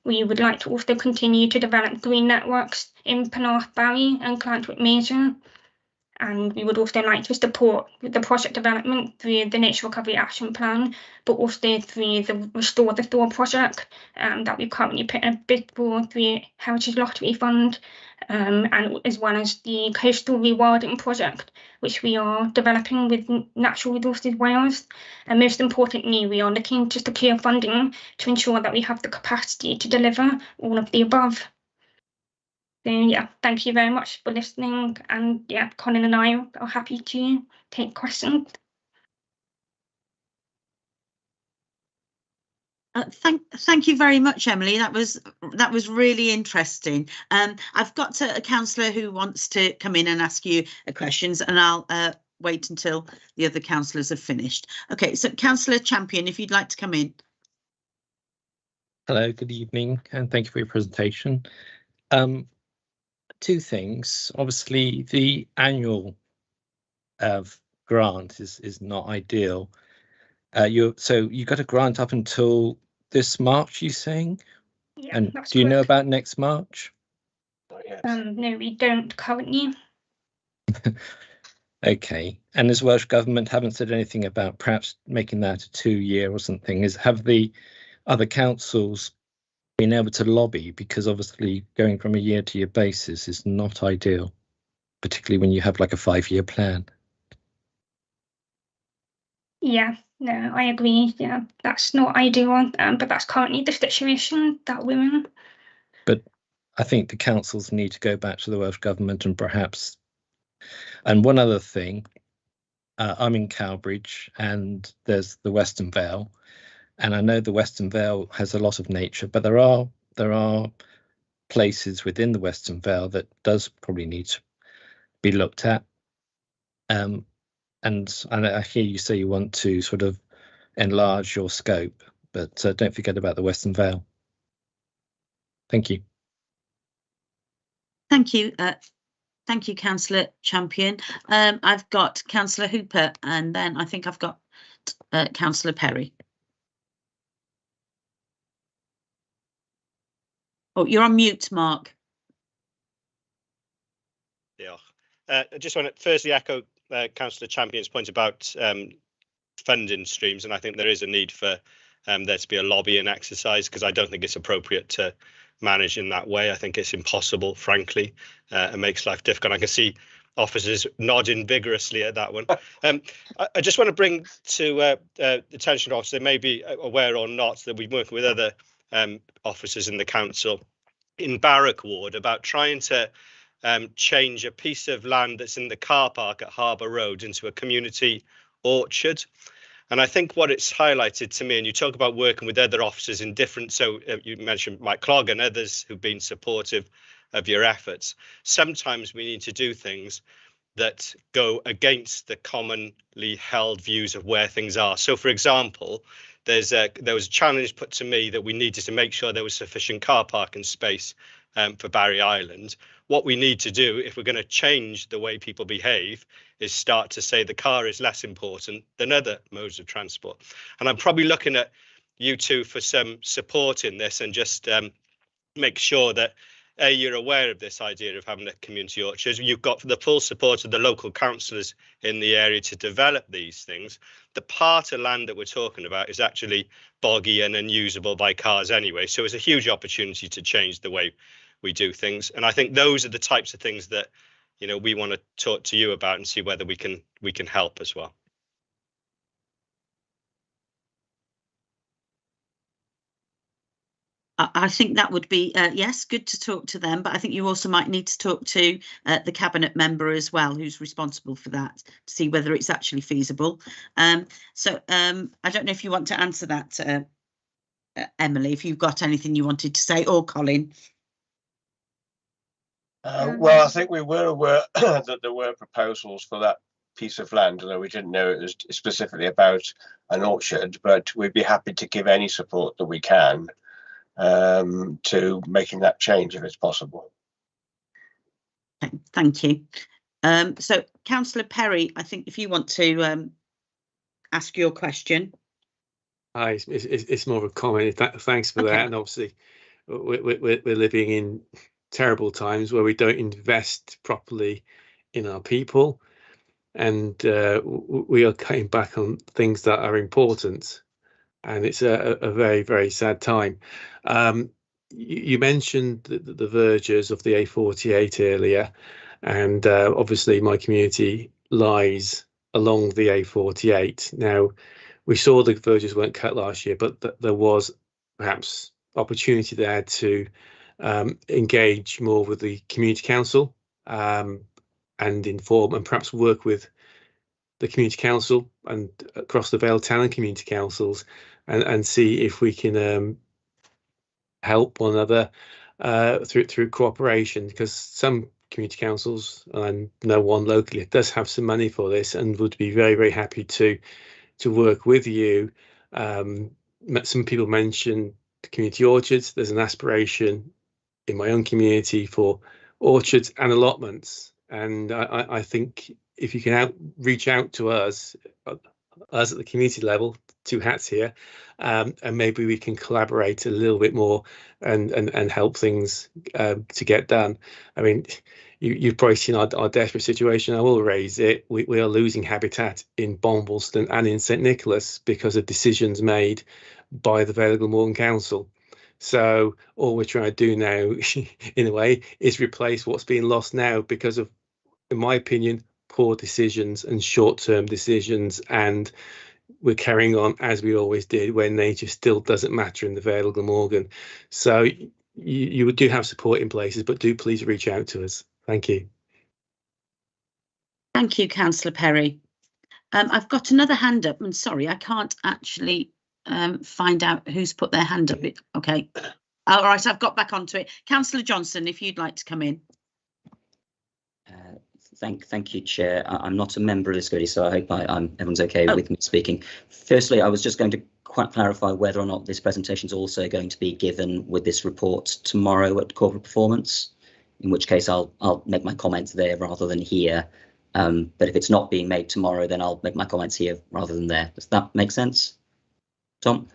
We would like to also continue to develop green networks in Penarth Barry and Clantwick Major. And we would also like to support the project development through the Nature Recovery Action Plan, but also through the Restore the Thor project that we currently put a bid for through Heritage Lottery Fund, and as well as the Coastal Rewilding project, which we are developing with Natural Resources Wales. And most importantly, we are looking to secure funding to ensure that we have the capacity to deliver all of the above. So yeah, thank you very much for listening, and yeah, Colin and I are happy to take questions. Thank you very much, Emily. That was really interesting. I've got a councillor who wants to come in and ask you questions, and I'll wait until the other councillors have finished. Okay, so Councillor Champion, if you'd like to come in. Hello, good evening, and thank you for your presentation. Two things. Obviously, the annual grant is not ideal. You got a grant up until this March, you're saying? Yeah, and that's do you know correct. about next March? No, we don't currently. Okay, and as Welsh Government haven't said anything about perhaps making that a 2-year or something. Have the other councils been able to lobby? Because obviously going from a year-to-year basis is not ideal, particularly when you have like a 5-year plan. Yeah, no, I agree. Yeah, that's not ideal, but that's currently the situation that we're in. But I think the councils need to go back to the Welsh Government and perhaps. And one other thing, I'm in Cowbridge and there's the Western Vale, and I know the Western Vale has a lot of nature, but there are places within the Western Vale that does probably need to be looked at. And I hear you say you want to sort of enlarge your scope, but don't forget about the Western Vale. Thank you. Thank you. Thank you, Councillor Champion. I've got Councillor Hooper, and then I think I've got Councillor Perry. Oh, you're on mute, Mark. Yeah. I just want to firstly echo Councillor Champion's point about funding streams, and I think there is a need for there to be a lobbying exercise, because I don't think it's appropriate to manage in that way. I think it's impossible, frankly. It makes life difficult. I can see officers nodding vigorously at that one. I just want to bring to attention of officers, they may be aware or not, that we're working with other officers in the council in Barrack Ward about trying to change a piece of land that's in the car park at Harbour Road into a community orchard. And I think what it's highlighted to me, and you talk about working with other officers in different, so you mentioned Mike Clogg and others who've been supportive of your efforts. Sometimes we need to do things that go against the commonly held views of where things are. So, for example, there was a challenge put to me that we needed to make sure there was sufficient car parking space for Barry Island. What we need to do, if we're going to change the way people behave, is start to say the car is less important than other modes of transport. And I'm probably looking at you two for some support in this, and just make sure that you're aware of this idea of having a community orchard. You've got the full support of the local councillors in the area to develop these things. The part of land that we're talking about is actually boggy and unusable by cars anyway, so it's a huge opportunity to change the way we do things. And I think those are the types of things that you know, we want to talk to you about and see whether we can help as well. I think that would be, yes, good to talk to them, but I think you also might need to talk to the cabinet member as well, who's responsible for that, to see whether it's actually feasible. I don't know if you want to answer that, Emily, if you've got anything you wanted to say, or Colin. Well, I think we were aware that there were proposals for that piece of land, although we didn't know it was specifically about an orchard, but we'd be happy to give any support that we can to making that change if it's possible. Thank you. So Councillor Perry, I think if you want to ask your question. Hi, it's more of a comment. Thanks for that. And obviously we're living in terrible times where we don't invest properly in our people, and we are cutting back on things that are important, and it's a very, very sad time. You mentioned the verges of the A48 earlier, and obviously my community lies along the A48. Now, we saw the verges weren't cut last year, but there was perhaps opportunity there to engage more with the community council and inform and perhaps work with the community council and across the Vale Town and community councils and see if we can help one another through cooperation, because some community councils, and no one locally, does have some money for this and would be very, very happy to work with you. Some people mentioned community orchards. There's an aspiration in my own community for orchards and allotments, and I think if you can reach out to us at the community level, two hats here, and maybe we can collaborate a little bit more and help things to get done. I mean, you've probably seen our desperate situation. I will raise it. We are losing habitat in Bombleston and in St Nicholas because of decisions made by the Vale of Glamorgan Council. So all we're trying to do now, in a way, is replace what's being lost now because of, in my opinion, poor decisions and short-term decisions, and we're carrying on as we always did when nature still doesn't matter in the Vale of Glamorgan. So you do have support in places, but do please reach out to us. Thank you. Thank you, Councillor Perry. I've got another hand up. I'm sorry, I can't actually find out who's put their hand up. Okay. All right, I've got back onto it. Councillor Johnson, if you'd like to come in. Thank you, Chair. I'm not a member of this committee, so I hope everyone's okay with me speaking. Firstly, I was just going to quite clarify whether or not this presentation is also going to be given with this report tomorrow at Corporate Performance, in which case I'll make my comments there rather than here. But if it's not being made tomorrow, then I'll make my comments here rather than there. Does that make sense? Tom?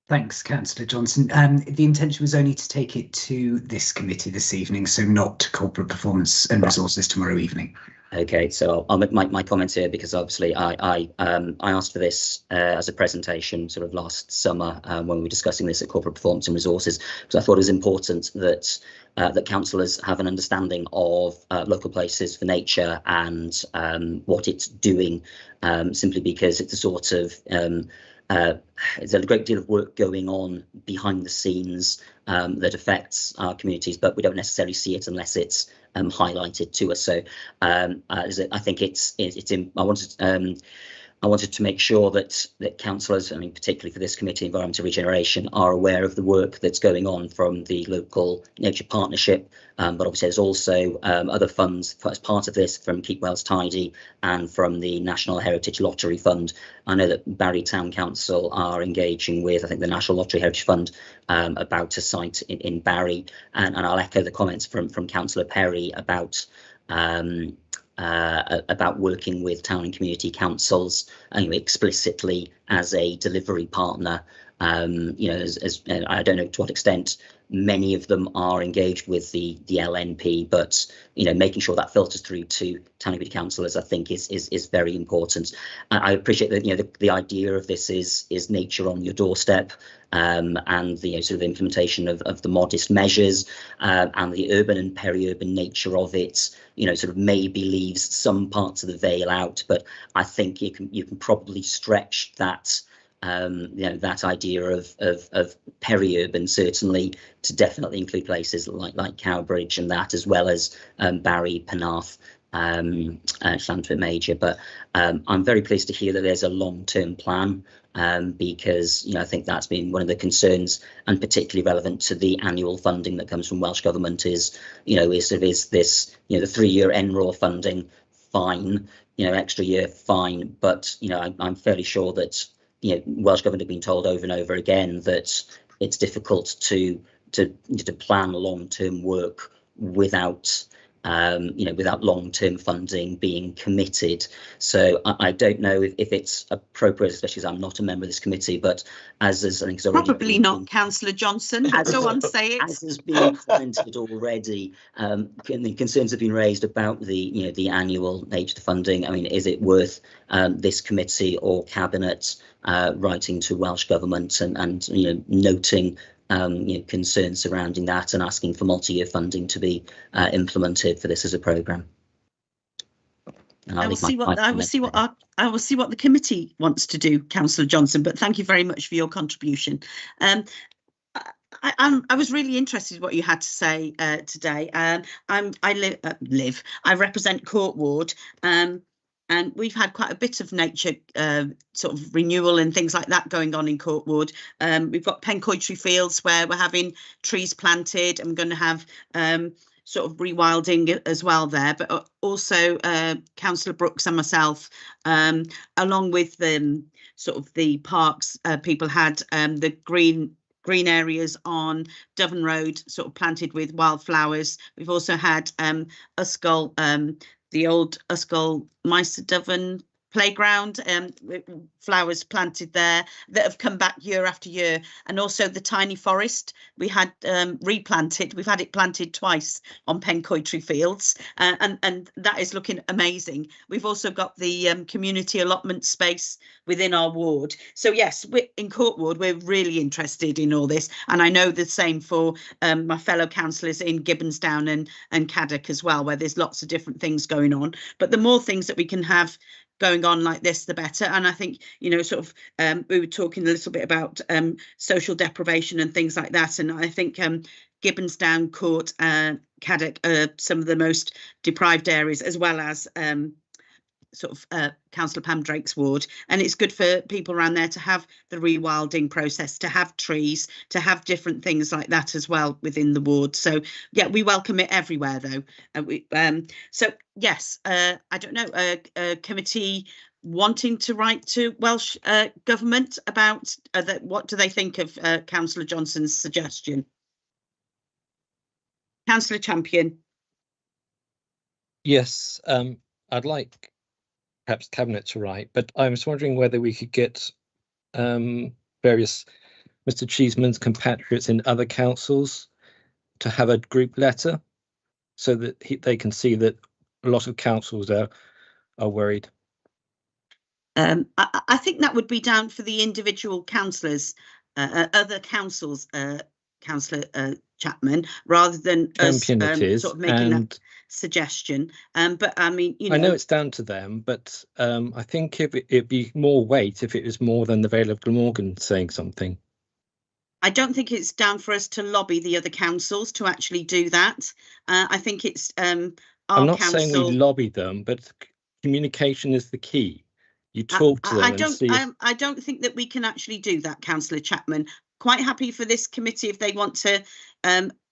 Thanks, Councillor Johnson. The intention was only to take it to this committee this evening, so not to Corporate Performance and Resources tomorrow evening. Okay, so I'll make my comments here because obviously I asked for this as a presentation sort of last summer when we were discussing this at Corporate Performance and Resources, because I thought it was important that that councillors have an understanding of local places for nature and what it's doing, simply because it's a sort of there's a great deal of work going on behind the scenes that affects our communities, but we don't necessarily see it unless it's highlighted to us. So I think I wanted to make sure that councillors, I mean, particularly for this committee, Environmental Regeneration, are aware of the work that's going on from the local nature partnership. But obviously there's also other funds as part of this from Keep Wales Tidy and from the National Heritage Lottery Fund. I know that Barry Town Council are engaging with, I think, the National Lottery Heritage Fund about a site in Barry. And I'll echo the comments from Councillor Perry about working with town and community councils, anyway, explicitly as a delivery partner. You know, as I don't know to what extent many of them are engaged with the LNP, but making sure that filters through to town and community councillors, I think is very important. I appreciate that the idea of this is nature on your doorstep, and the sort of implementation of the modest measures, and the urban and peri-urban nature of it, sort of maybe leaves some parts of the Vale out, but I think you can probably stretch that that idea of peri-urban certainly to definitely include places like Cowbridge and that, as well as Barry, Penarth, Llanfair Major. But I'm very pleased to hear that there's a long-term plan, because I think that's been one of the concerns, and particularly relevant to the annual funding that comes from Welsh Government is this the 3-year NRAW funding, fine, extra year, fine, but I'm fairly sure that Welsh Government have been told over and over again that it's difficult to plan long-term work without without long-term funding being committed. So I don't know if it's appropriate, especially as I'm not a member of this committee, but as I think probably not, Councillor Johnson. Go on, say it. As has been commented already, the concerns have been raised about the annual nature of the funding. I mean, is it worth this committee or cabinet writing to Welsh Government and noting concerns surrounding that and asking for multi-year funding to be implemented for this as a programme? I will see what the committee wants to do, Councillor Johnson. But thank you very much for your contribution. I was really interested in what you had to say today. I represent Court Ward. And we've had quite a bit of nature sort of renewal and things like that going on in Court Ward. We've got Pencoitry Fields where we're having trees planted. I'm going to have sort of rewilding as well there, but also Councillor Brooks and myself, along with sort of the parks, people had the green areas on Devon Road sort of planted with wildflowers. We've also had Uskull, the old Uskull Meister Devon playground, flowers planted there that have come back year after year, and also the tiny forest we had replanted. We've had it planted twice on Pencoitry Fields, and that is looking amazing. We've also got the community allotment space within our ward. So yes, in Court Ward we're really interested in all this, and I know the same for my fellow councillors in Gibbonsdown and Caddock as well, where there's lots of different things going on. But the more things that we can have going on like this, the better. And I think, sort of, we were talking a little bit about social deprivation and things like that. And I think Gibbonsdown, Court, Caddock are some of the most deprived areas, as well as sort of Councillor Pam Drake's ward. And it's good for people around there to have the rewilding process, to have trees, to have different things like that as well within the ward. So yeah, we welcome it everywhere though. So yes, I don't know, a committee wanting to write to Welsh Government about that. What do they think of Councillor Johnson's suggestion? Councillor Champion. Yes, I'd like perhaps Cabinet to write, but I was wondering whether we could get various Mr. Cheeseman's compatriots in other councils to have a group letter, so that they can see that a lot of councils are worried. I think that would be down for the individual councillors, other councils, Councillor Chapman, rather than us sort of making that suggestion. But I mean, I know it's down to them, but I think it'd be more weight if it was more than the Vale of Glamorgan saying something. I don't think it's down for us to lobby the other councils to actually do that. I think it's our I'm not council. saying we lobby them, but communication is the key. You talk to them. I don't think that we can actually do that, Councillor Chapman. Quite happy for this committee if they want to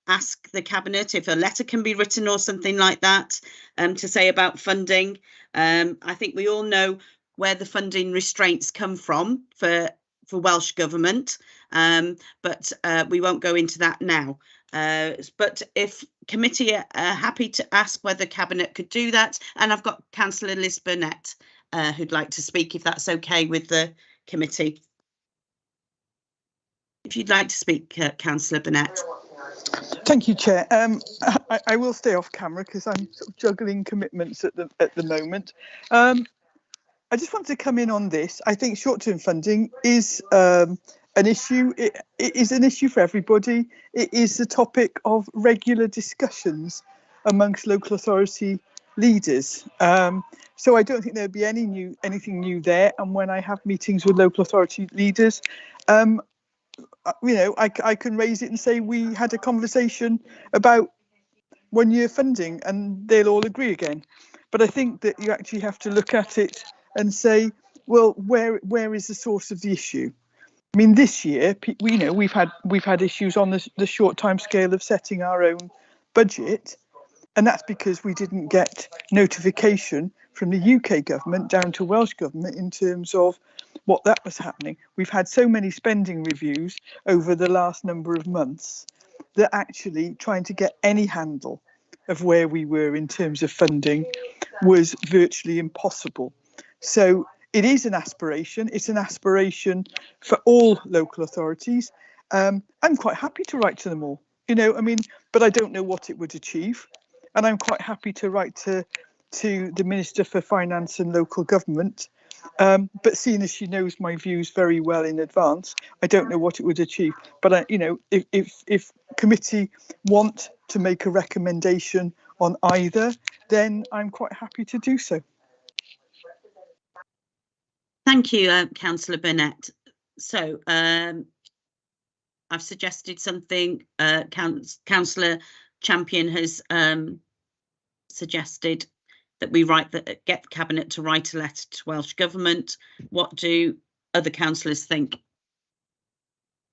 ask the Cabinet if a letter can be written or something like that to say about funding. I think we all know where the funding restraints come from for Welsh Government, but we won't go into that now. But if committee are happy to ask whether Cabinet could do that, and I've got Councillor Liz Burnett who'd like to speak, if that's okay with the committee. If you'd like to speak, Councillor Burnett. Thank you, Chair. I will stay off camera because I'm sort of juggling commitments at the moment. I just wanted to come in on this. I think short-term funding is an issue. It is an issue for everybody. It is the topic of regular discussions amongst local authority leaders. So I don't think there'd be anything new there. And when I have meetings with local authority leaders, I can raise it and say we had a conversation about 1 year funding, and they'll all agree again. But I think that you actually have to look at it and say, well, where is the source of the issue? I mean, this year, we've had issues on the short time scale of setting our own budget, and that's because we didn't get notification from the UK government down to Welsh government in terms of what that was happening. We've had so many spending reviews over the last number of months that actually trying to get any handle of where we were in terms of funding was virtually impossible. So it is an aspiration. It's an aspiration for all local authorities. I'm quite happy to write to them all, but I don't know what it would achieve. And I'm quite happy to write to the Minister for Finance and Local Government. But seeing as she knows my views very well in advance, I don't know what it would achieve. But if committee want to make a recommendation on either, then I'm quite happy to do so. Thank you, Councillor Burnett. So I've suggested something. Councillor Champion has suggested that we get the Cabinet to write a letter to Welsh Government. What do other councillors think?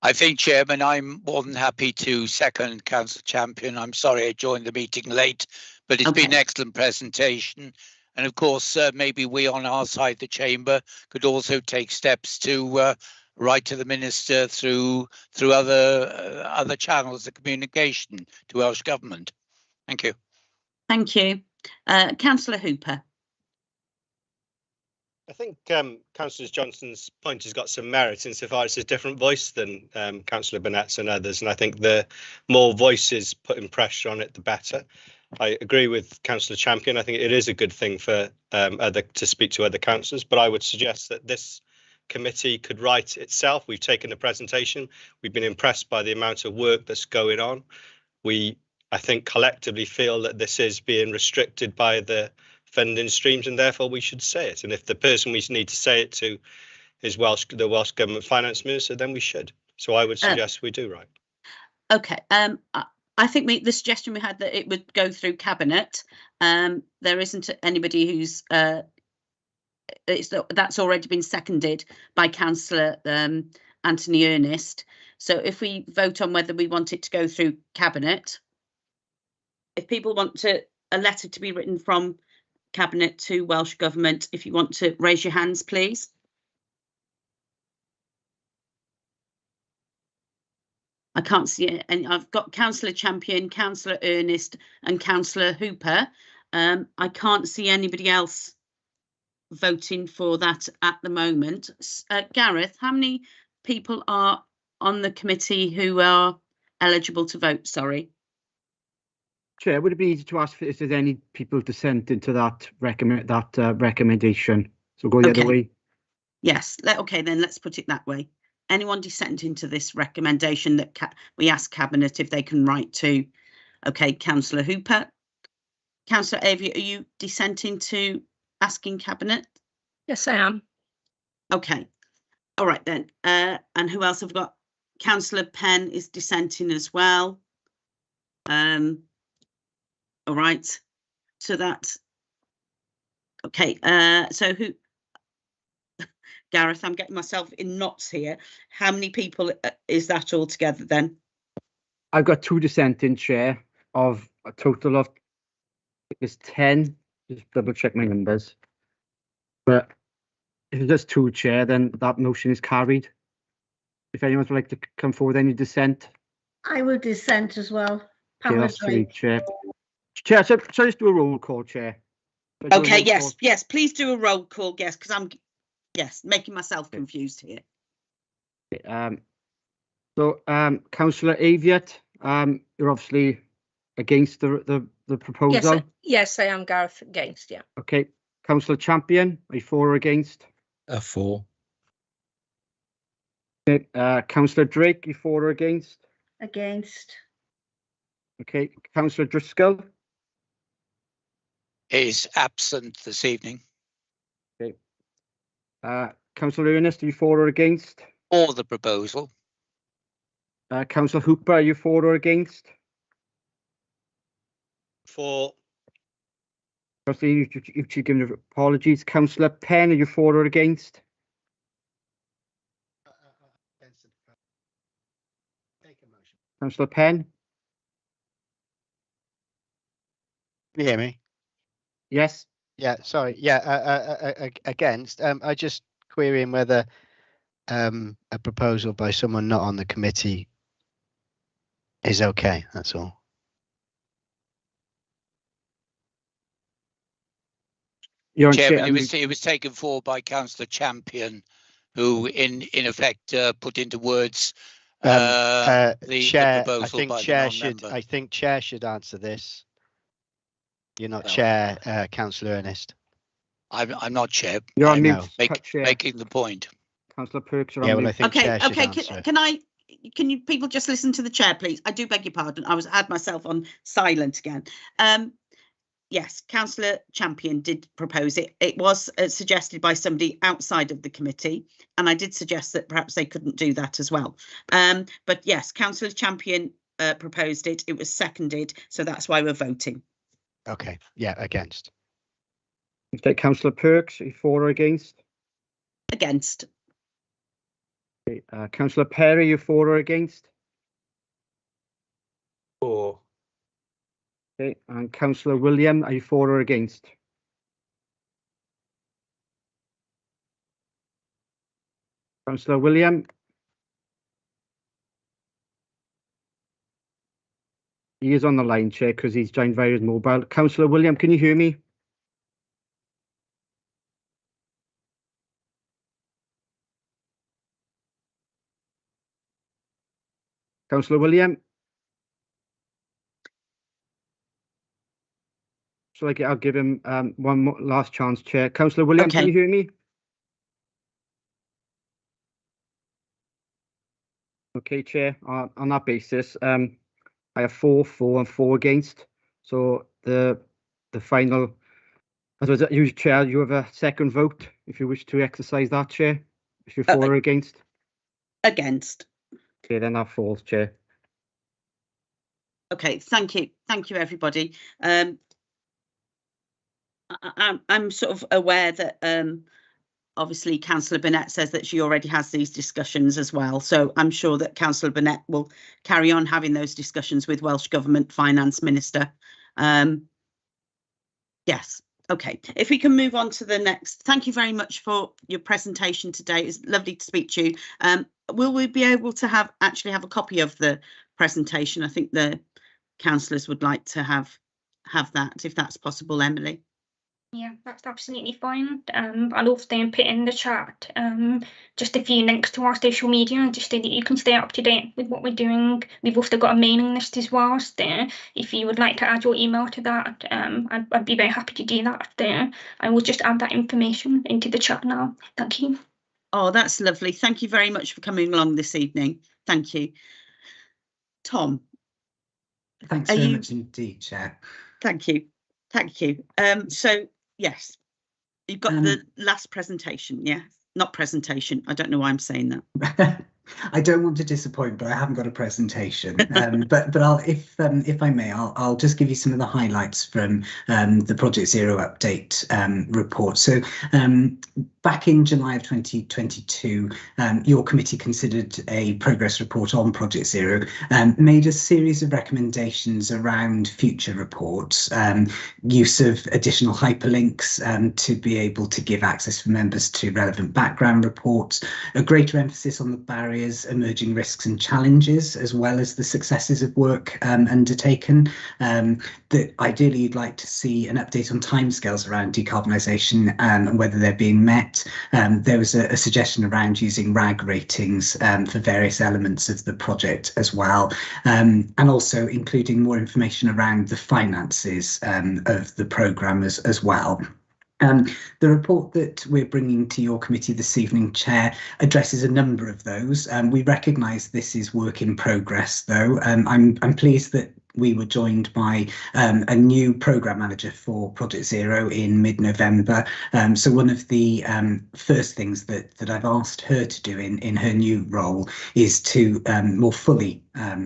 I think, Chairman, I'm more than happy to second Councillor Champion. I'm sorry I joined the meeting late, but it's been an excellent presentation. And of course, maybe we on our side, the Chamber, could also take steps to write to the Minister through other channels of communication to Welsh Government. Thank you. Thank you. Councillor Hooper. I think Councillor Johnson's point has got some merit insofar as a different voice than Councillor Burnett's and others, and I think the more voices putting pressure on it, the better. I agree with Councillor Champion. I think it is a good thing for to speak to other councillors, but I would suggest that this committee could write itself. We've taken the presentation. We've been impressed by the amount of work that's going on. I think collectively feel that this is being restricted by the funding streams, and therefore we should say it. And if the person we need to say it to is the Welsh Government Finance Minister, then we should. So I would suggest we do, right? Okay. I think the suggestion we had that it would go through Cabinet. There isn't anybody who's that's already been seconded by Councillor Anthony Ernest. So if we vote on whether we want it to go through Cabinet, if people want a letter to be written from Cabinet to Welsh Government, if you want to raise your hands, please. I can't see it. And I've got Councillor Champion, Councillor Ernest and Councillor Hooper. I can't see anybody else voting for that at the moment. Gareth, how many people are on the committee who are eligible to vote? Sorry. Chair, would it be easy to ask if there's any people dissenting to that recommendation? So go the other way. Yes. Okay, then let's put it that way. Anyone dissenting to this recommendation that we ask Cabinet if they can write to? Okay, Councillor Hooper. Councillor Avia, are you dissenting to asking Cabinet? Yes, I am. Okay. All right then. And who else have we got? Councillor Penn is dissenting as well. All right. So that's okay. So who? Gareth, I'm getting myself in knots here. How many people is that altogether then? I've got 2 dissenting, Chair, of a total of, it's 10. Just double check my numbers. But if it's just 2, Chair, then that motion is carried. If anyone would like to come forward, any dissent? I will dissent as well. Okay, that's 3, Chair. Chair, shall I just do a roll call, Chair? Okay, yes, please do a roll call, yes, because I'm making myself confused here. So, Councillor Aviat, you're obviously against the proposal. Yes, I am, Gareth, against, yeah. Okay. Councillor Champion, are you for or against? For. Okay. Councillor Drake, you for or against? Against. Okay. Councillor Driscoll? Is absent this evening. Okay. Councillor Ernest, are you for or against? For the proposal. Councillor Hooper, are you for or against? For. You've given apologies. Councillor Penn, are you for or against? Councillor Penn? Can you hear me? Yes. Yeah, sorry. Yeah, against. I just querying whether a proposal by someone not on the committee is okay. That's all. Chairman, it was taken forward by Councillor Champion, who in effect put into words Chair, the proposal by the non-member. I think Chair should answer this. You're not Chair, Councillor Ernest. I'm not Chair. You're on mute. Making the point. Councillor Perks, you're yeah, on well, mute. I think Chair should answer it. Can you people just listen to the chair, please? I do beg your pardon. I had myself on silent again. Yes, Councillor Champion did propose it. It was suggested by somebody outside of the committee, and I did suggest that perhaps they couldn't do that as well. But yes, Councillor Champion proposed it. It was seconded, so that's why we're voting. Okay, yeah, against. Okay, Councillor Perks, are you for or against? Against. Okay, Councillor Perry, are you for or against? For. Okay, and Councillor William, are you for or against? Councillor William? He is on the line, Chair, because he's joined via his mobile. Councillor William, can you hear me? Councillor William? So I'll give him one more last chance, Chair. Councillor William, Can you hear me? Okay, Chair. On that basis, I have 4 for and 4 against. So the final, as was you, Chair, you have a second vote if you wish to exercise that, Chair. If you're for or against. Against. Okay, then that falls, Chair. Okay, thank you, everybody. I'm sort of aware that obviously Councillor Burnett says that she already has these discussions as well. So I'm sure that Councillor Burnett will carry on having those discussions with Welsh Government Finance Minister. Yes. Okay, if we can move on to the next. Thank you very much for your presentation today. It's lovely to speak to you. Will we be able to actually have a copy of the presentation? I think the councillors would like to have that, if that's possible, Emily. Yeah, that's absolutely fine. I'll also then put in the chat just a few links to our social media, just so that you can stay up to date with what we're doing. We've also got a mailing list as well, so if you would like to add your email to that, I'd be very happy to do that. I will just add that information into the chat now. Thank you. Oh, that's lovely. Thank you very much for coming along this evening. Thank you. Tom. Thanks very much indeed, Chair. Thank you. Thank you. So, yes, you've got the last presentation. Yeah, not presentation. I don't know why I'm saying that. I don't want to disappoint, but I haven't got a presentation. But I'll, if I may, I'll just give you some of the highlights from the Project Zero update report. So back in July of 2022, your committee considered a progress report on Project Zero, made a series of recommendations around future reports, use of additional hyperlinks to be able to give access for members to relevant background reports, a greater emphasis on the barriers, emerging risks and challenges, as well as the successes of work undertaken. That ideally you'd like to see an update on timescales around decarbonisation and whether they're being met. met, there was a suggestion around using RAG ratings for various elements of the project as well, and also including more information around the finances of the programme as well. The report that we're bringing to your committee this evening, Chair, addresses a number of those. We recognise this is work in progress, though. I'm pleased that we were joined by a new programme manager for Project Zero in mid-November. So one of the first things that I've asked her to do in her new role is to more fully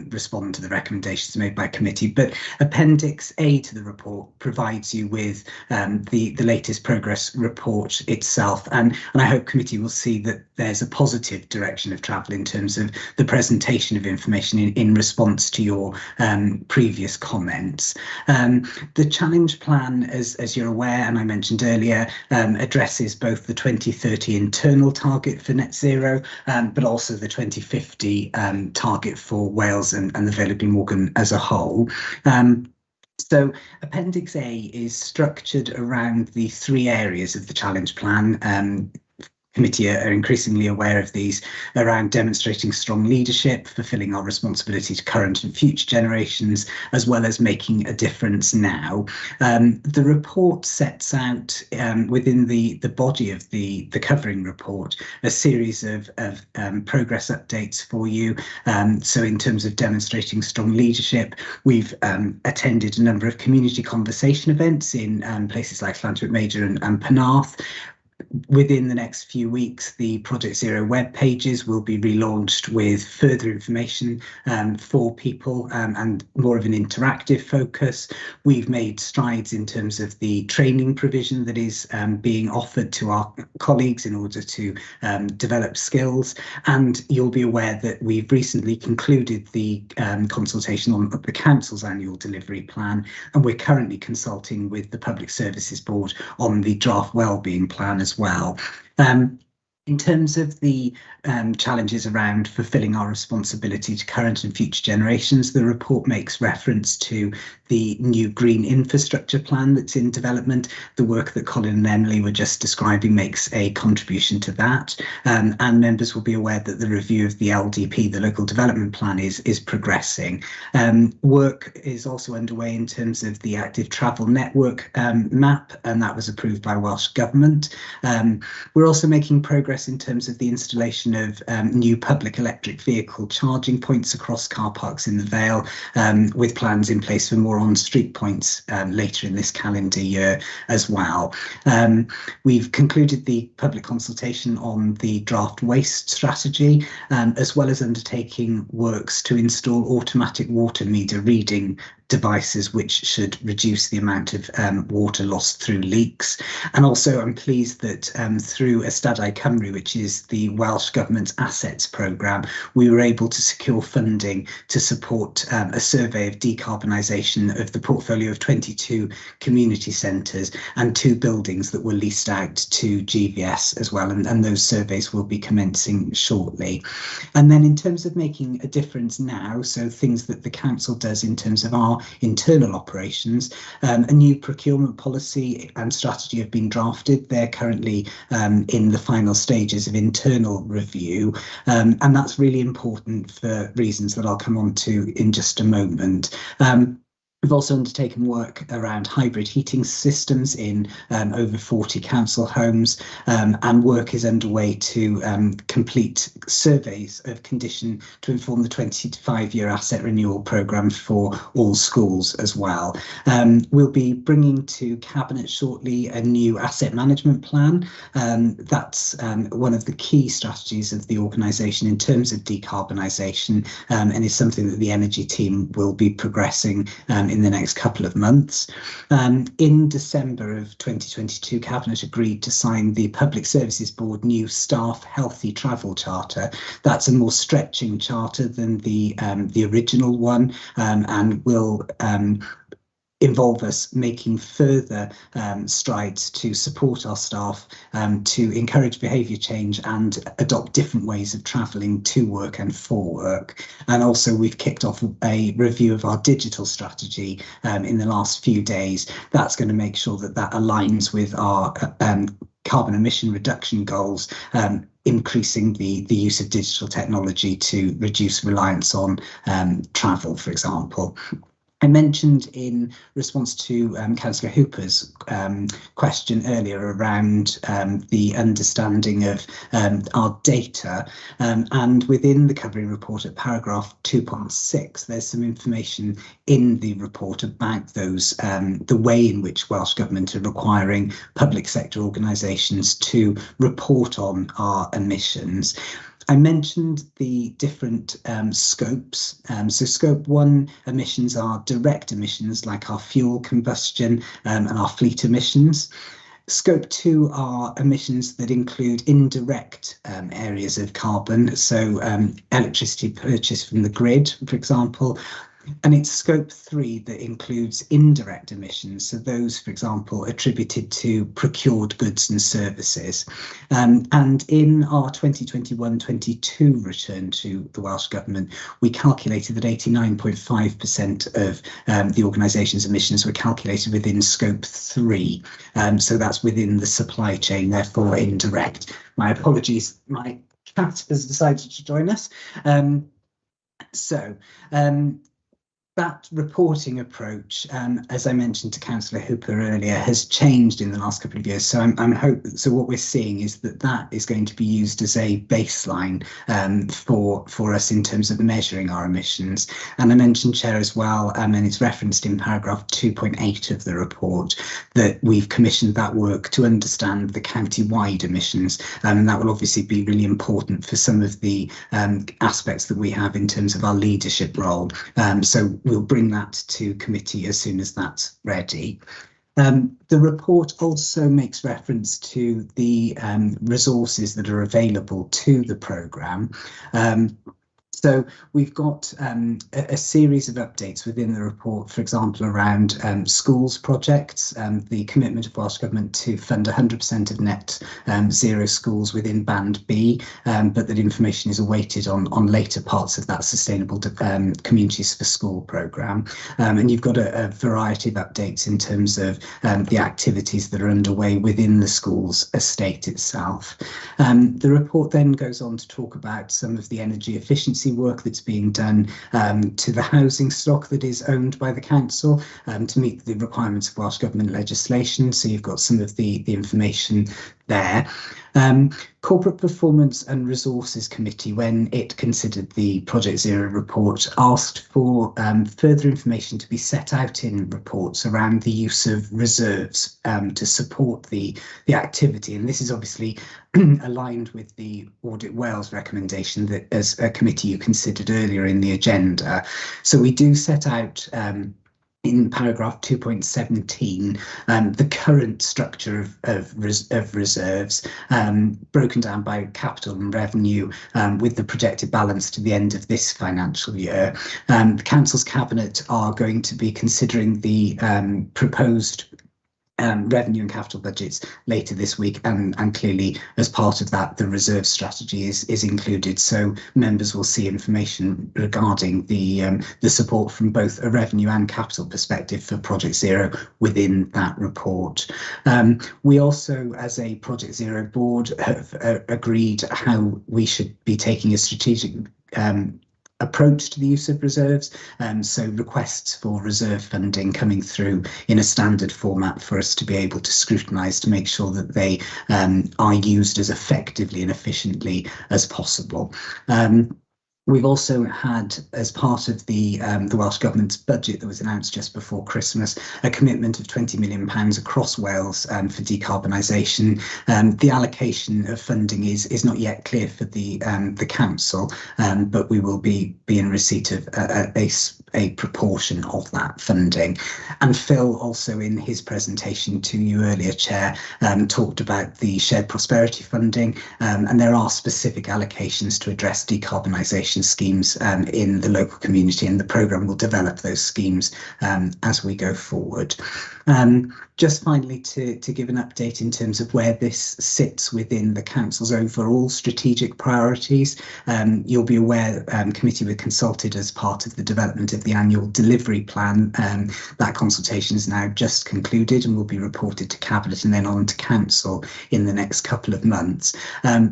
respond to the recommendations made by committee. But Appendix A to the report provides you with the latest progress report itself. And I hope committee will see that there's a positive direction of travel in terms of the presentation of information in response to your previous comments. The challenge plan, as you're aware, and I mentioned earlier, addresses both the 2030 internal target for net zero, but also the 2050 target for Wales and the Vale of Glamorgan as a whole. So Appendix A is structured around the three areas of the challenge plan. Committee are increasingly aware of these, around demonstrating strong leadership, fulfilling our responsibility to current and future generations, as well as making a difference now. The report sets out within the body of the covering report a series of progress updates for you. So in terms of demonstrating strong leadership, we've attended a number of community conversation events in places like Llantwit Major and Penarth. Within the next few weeks, the Project Zero web pages will be relaunched with further information for people and more of an interactive focus. We've made strides in terms of the training provision that is being offered to our colleagues in order to develop skills. And you'll be aware that we've recently concluded the consultation on the Council's annual delivery plan, and we're currently consulting with the Public Services Board on the draft wellbeing plan as well. In terms of the challenges around fulfilling our responsibility to current and future generations, the report makes reference to the new green infrastructure plan that's in development. The work that Colin and Emily were just describing makes a contribution to that. And members will be aware that the review of the LDP, the local development plan, is progressing. Work is also underway in terms of the active travel network map, and that was approved by Welsh Government. We're also making progress in terms of the installation of new public electric vehicle charging points across car parks in the Vale, with plans in place for more on-street points later in this calendar year as well. We've concluded the public consultation on the draft waste strategy, as well as undertaking works to install automatic water meter reading devices, which should reduce the amount of water lost through leaks. And also I'm pleased that through Ystadau Cymru, which is the Welsh Government's assets programme, we were able to secure funding to support a survey of decarbonisation of the portfolio of 22 community centres and 2 buildings that were leased out to GVS as well, and those surveys will be commencing shortly. And then in terms of making a difference now, so things that the council does in terms of our internal operations, a new procurement policy and strategy have been drafted. They're currently in the final stages of internal review, and that's really important for reasons that I'll come on to in just a moment. We've also undertaken work around hybrid heating systems in over 40 council homes, and work is underway to complete surveys of condition to inform the 25-year asset renewal programme for all schools as well. We'll be bringing to Cabinet shortly a new asset management plan. That's one of the key strategies of the organisation in terms of decarbonisation, and is something that the energy team will be progressing in the next couple of months. In December of 2022, Cabinet agreed to sign the Public Services Board new Staff Healthy Travel Charter. That's a more stretching charter than the original one, and will involve us making further strides to support our staff, to encourage behaviour change and adopt different ways of travelling to work and for work. And also we've kicked off a review of our digital strategy in the last few days. That's going to make sure that that aligns with our carbon emission reduction goals, increasing the use of digital technology to reduce reliance on travel, for example. I mentioned in response to Councillor Hooper's question earlier around the understanding of our data, and within the Covering report at paragraph 2.6, there's some information in the report about those, the way in which Welsh Government are requiring public sector organisations to report on our emissions. I mentioned the different scopes. So scope 1 emissions are direct emissions like our fuel combustion and our fleet emissions. Scope 2 are emissions that include indirect areas of carbon, so electricity purchased from the grid, for example. And it's scope 3 that includes indirect emissions, so those, for example, attributed to procured goods and services. And in our 2021-22 return to the Welsh Government, we calculated that 89.5% of the organisation's emissions were calculated within scope 3. So that's within the supply chain, therefore indirect. My apologies, my cat has decided to join us. That reporting approach, as I mentioned to Councillor Hooper earlier, has changed in the last couple of years. So so what we're seeing is that is going to be used as a baseline for us in terms of measuring our emissions. And I mentioned, Chair, as well, and it's referenced in paragraph 2.8 of the report, that we've commissioned that work to understand the county-wide emissions. And that will obviously be really important for some of the aspects that we have in terms of our leadership role. So we'll bring that to committee as soon as that's ready. The report also makes reference to the resources that are available to the programme. So we've got a series of updates within the report, for example, around schools projects, the commitment of Welsh Government to fund 100% of net zero schools within Band B, but that information is awaited on later parts of that Sustainable Communities for School programme. And you've got a variety of updates in terms of the activities that are underway within the school's estate itself. The report then goes on to talk about some of the energy efficiency work that's being done to the housing stock that is owned by the council to meet the requirements of Welsh Government legislation. So you've got some of the information there. Corporate Performance and Resources Committee, when it considered the Project Zero report, asked for further information to be set out in reports around the use of reserves to support the activity. And this is obviously aligned with the Audit Wales recommendation that as a committee you considered earlier in the agenda. So we do set out in paragraph 2.17, the current structure of reserves, broken down by capital and revenue, with the projected balance to the end of this financial year. The Council's Cabinet are going to be considering the proposed revenue and capital budgets later this week, and clearly as part of that the reserve strategy is included, so members will see information regarding the support from both a revenue and capital perspective for Project Zero within that report. We also, as a Project Zero board, have agreed how we should be taking a strategic approach to the use of reserves, so requests for reserve funding coming through in a standard format for us to be able to scrutinise to make sure that they are used as effectively and efficiently as possible. We've also had, as part of the Welsh Government's budget that was announced just before Christmas, a commitment of £20 million across Wales for decarbonisation. The allocation of funding is not yet clear for the council, but we will be in receipt of a proportion of that funding. And Phil also, in his presentation to you earlier, Chair, talked about the shared prosperity funding, and there are specific allocations to address decarbonisation schemes in the local community, and the programme will develop those schemes as we go forward. Just finally, to give an update in terms of where this sits within the council's overall strategic priorities, you'll be aware committee were consulted as part of the development of the annual delivery plan. That consultation is now just concluded and will be reported to Cabinet and then on to Council in the next couple of months.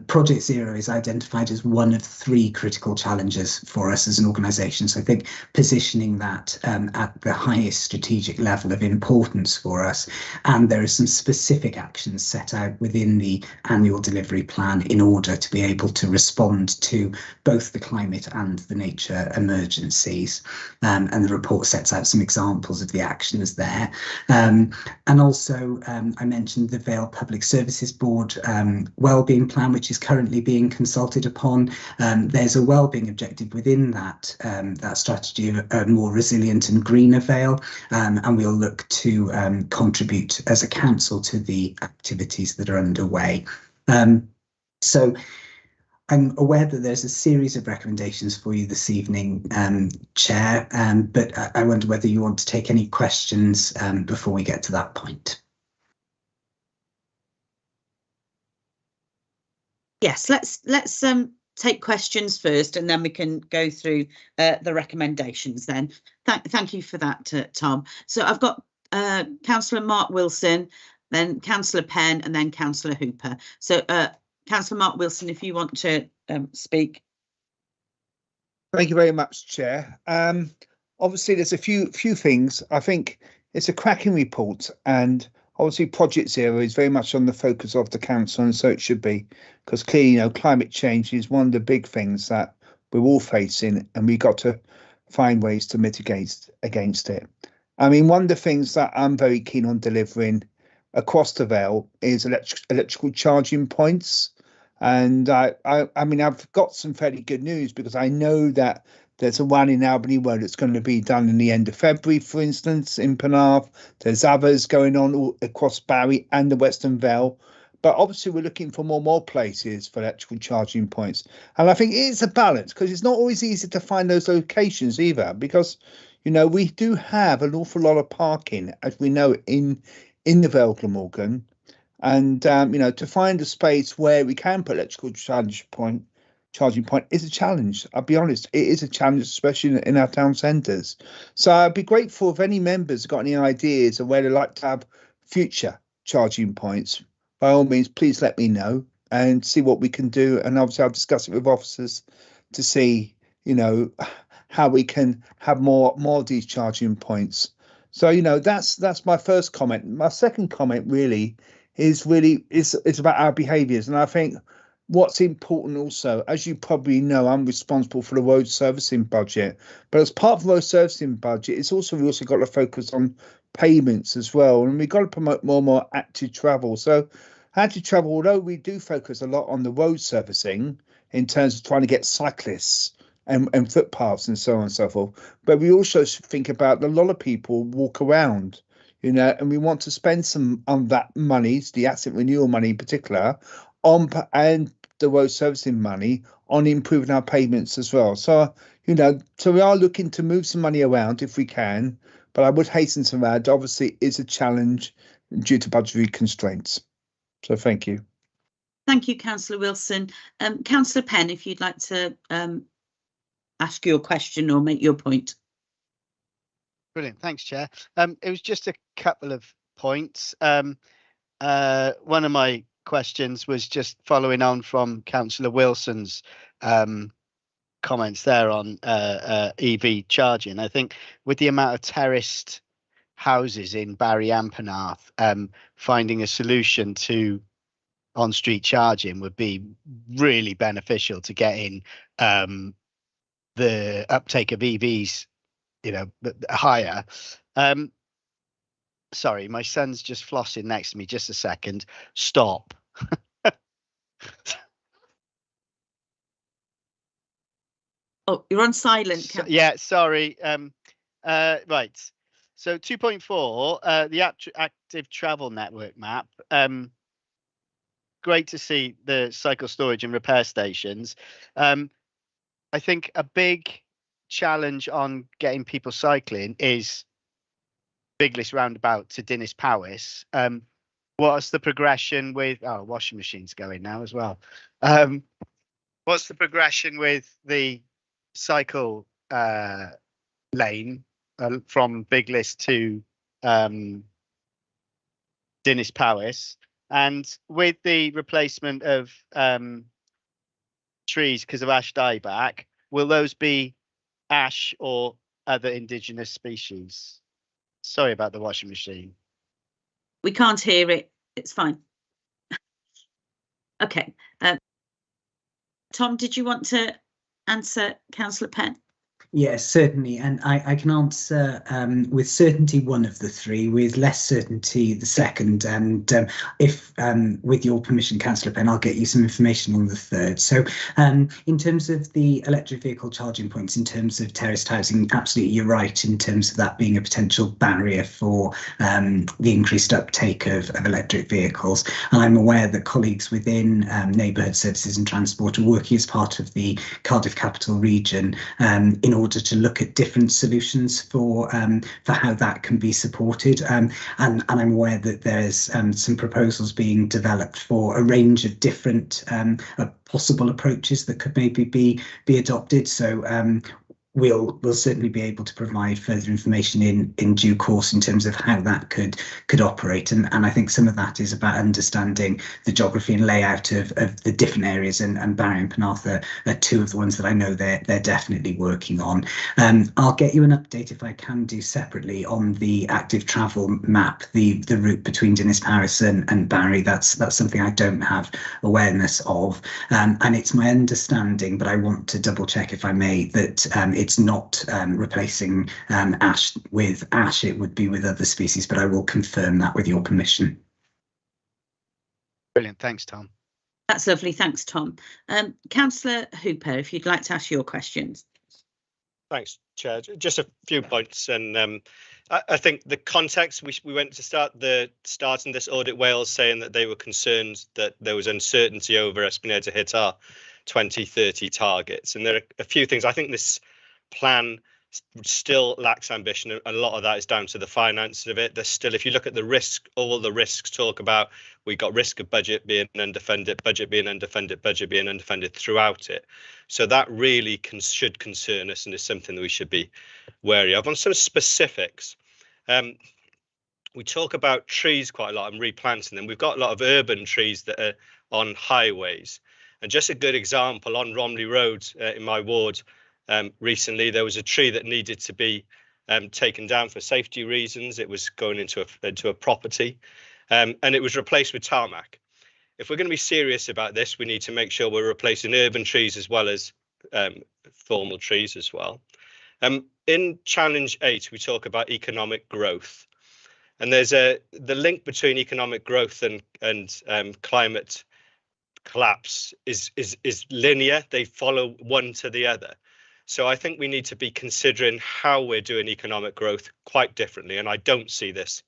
Project Zero is identified as one of 3 critical challenges for us as an organisation. So I think positioning that at the highest strategic level of importance for us, and there are some specific actions set out within the annual delivery plan in order to be able to respond to both the climate and the nature emergencies. And the report sets out some examples of the actions there. And also, I mentioned the Vale Public Services Board wellbeing plan, which is currently being consulted upon. There's a wellbeing objective within that strategy of a more resilient and greener Vale, and we'll look to contribute as a council to the activities that are underway. So I'm aware that there's a series of recommendations for you this evening, Chair, but I wonder whether you want to take any questions before we get to that point. Yes, let's take questions first, and then we can go through the recommendations then. Thank you for that, Tom. So I've got Councillor Mark Wilson, then Councillor Penn, and then Councillor Hooper. So Councillor Mark Wilson, if you want to speak. Thank you very much, Chair. Obviously, there's a few things. I think it's a cracking report, and obviously Project Zero is very much on the focus of the council, and so it should be, because clearly, you know, climate change is one of the big things that we're all facing, and we've got to find ways to mitigate against it. I mean, one of the things that I'm very keen on delivering across the Vale is electrical charging points. And I mean, I've got some fairly good news, because I know that there's a one in Albany Road that's going to be done in the end of February, for instance, in Penarth. There's others going on all across Barry and the Western Vale. But obviously, we're looking for more places for electrical charging points. And I think it is a balance, because it's not always easy to find those locations either, because, you know, we do have an awful lot of parking, as we know, in the Vale Glamorgan. And, you know, to find a space where we can put electrical charging point is a challenge. I'll be honest, it is a challenge, especially in our town centres. So I'd be grateful if any members have got any ideas of where they'd like to have future charging points. By all means, please let me know and see what we can do. And obviously, I'll discuss it with officers to see, you know, how we can have more of these charging points. So, you know, that's my first comment. My second comment really is about our behaviours. And I think what's important also, as you probably know, I'm responsible for the road servicing budget. But as part of the road servicing budget, we also got to focus on payments as well. And we've got to promote more active travel. So active travel, although we do focus a lot on the road servicing in terms of trying to get cyclists and footpaths and so on and so forth, but we also think about a lot of people walk around, you know, and we want to spend some on that money, the asset renewal money in particular, and the road servicing money on improving our payments as well. So, you know, so we are looking to move some money around if we can, but I would hasten to add, obviously, it's a challenge due to budgetary constraints. So thank you. Thank you, Councillor Wilson. Councillor Penn, if you'd like to ask your question or make your point. Brilliant, thanks, Chair. It was just a couple of points. One of my questions was just following on from Councillor Wilson's comments there on EV charging. I think with the amount of terraced houses in Barry and Penarth, finding a solution to on-street charging would be really beneficial to getting the uptake of EVs, you know, higher. Sorry, my son's just flossing next to me. Just a second. Stop. Oh, you're on silent. Yeah, sorry. Right. So 2.4, the active travel network map. Great to see the cycle storage and repair stations. I think a big challenge on getting people cycling is Biglis roundabout to Dinas Powys. What's the progression with washing machines going now as well? What's the progression with the cycle lane from Big List to Dinas Powys, and with the replacement of trees because of ash dieback, will those be ash or other indigenous species? Sorry about the washing machine. We can't hear it. It's fine. Okay. Tom, did you want to answer Councillor Penn? Yes, certainly. And I can answer with certainty one of the three, with less certainty the second. And if, with your permission, Councillor Penn, I'll get you some information on the third. So in terms of the electric vehicle charging points, in terms of terraced housing, absolutely you're right in terms of that being a potential barrier for the increased uptake of electric vehicles. And I'm aware that colleagues within neighbourhood services and transport are working as part of the Cardiff Capital Region in order to look at different solutions for how that can be supported. And I'm aware that there's some proposals being developed for a range of different possible approaches that could maybe be adopted. So we'll certainly be able to provide further information in due course in terms of how that could operate. And I think some of that is about understanding the geography and layout of the different areas, and Barry and Penarth are two of the ones that I know they're definitely working on. I'll get you an update if I can do separately on the active travel map, the route between Dinas Powys and Barry. That's something I don't have awareness of. And it's my understanding, but I want to double check if I may, that it's not replacing ash with ash, it would be with other species, but I will confirm that with your permission. Brilliant, thanks Tom. That's lovely, thanks Tom. Councillor Hooper, if you'd like to ask your questions. Thanks, Chair. Just a few points, and I think the context, we went to starting this audit Wales saying that they were concerned that there was uncertainty over us being able to hit our 2030 targets, and there are a few things. I think this plan still lacks ambition, and a lot of that is down to the finances of it. There's still, if you look at the risk, all the risks talk about, we got risk of budget being underfunded, budget being underfunded throughout it. So that really should concern us, and is something that we should be wary of. On some specifics, we talk about trees quite a lot and replanting them. We've got a lot of urban trees that are on highways, and just a good example on Romley Road in my ward. Recently, there was a tree that needed to be taken down for safety reasons. It was going into a property, and it was replaced with tarmac. If we're going to be serious about this, we need to make sure we're replacing urban trees as well as formal trees as well. In Challenge 8, we talk about economic growth, and there's the link between economic growth and climate collapse is linear. They follow one to the other. So I think we need to be considering how we're doing economic growth quite differently, and I don't see this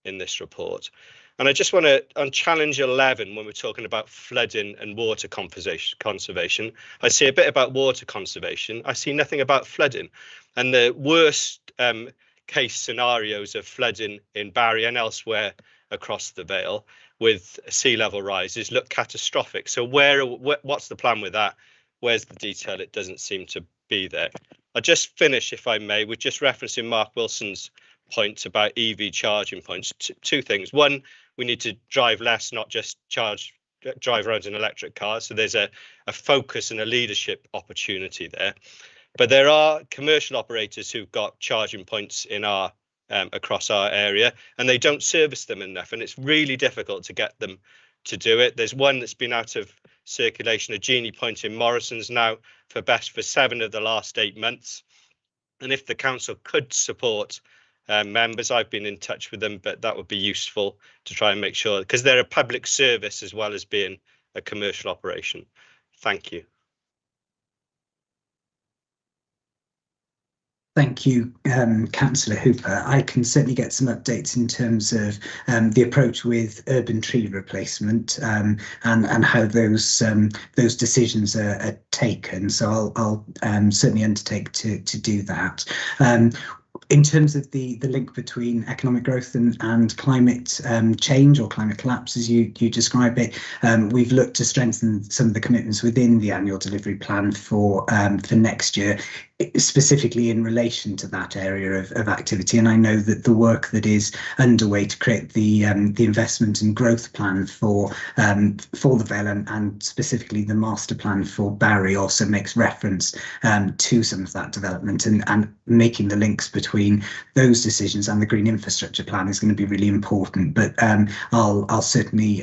in this report. And I just want to, on Challenge 11, when we're talking about flooding and water conservation, I see a bit about water conservation. I see nothing about flooding, and the worst case scenarios of flooding in Barry and elsewhere across the Vale with sea level rises look catastrophic. So what's the plan with that? Where's the detail? It doesn't seem to be there. I'll just finish, if I may, with just referencing Mark Wilson's point about EV charging points. Two things. One, we need to drive less, not just drive around in electric cars. So there's a focus and a leadership opportunity there. But there are commercial operators who've got charging points in our across our area, and they don't service them enough, and it's really difficult to get them to do it. There's one that's been out of circulation, a Genie Point in Morrison's now for 7 of the last 8 months. And if the council could support members, I've been in touch with them, but that would be useful to try and make sure, because they're a public service as well as being a commercial operation. Thank you. Thank you, Councillor Hooper. I can certainly get some updates in terms of the approach with urban tree replacement and how those decisions are taken. So I'll certainly undertake to do that. In terms of the link between economic growth and climate change or climate collapse, as you describe it, we've looked to strengthen some of the commitments within the annual delivery plan for next year. specifically in relation to that area of activity. And I know that the work that is underway to create the investment and growth plan for the Vale and specifically the master plan for Barry also makes reference to some of that development, and making the links between those decisions and the green infrastructure plan is going to be really important. But I'll certainly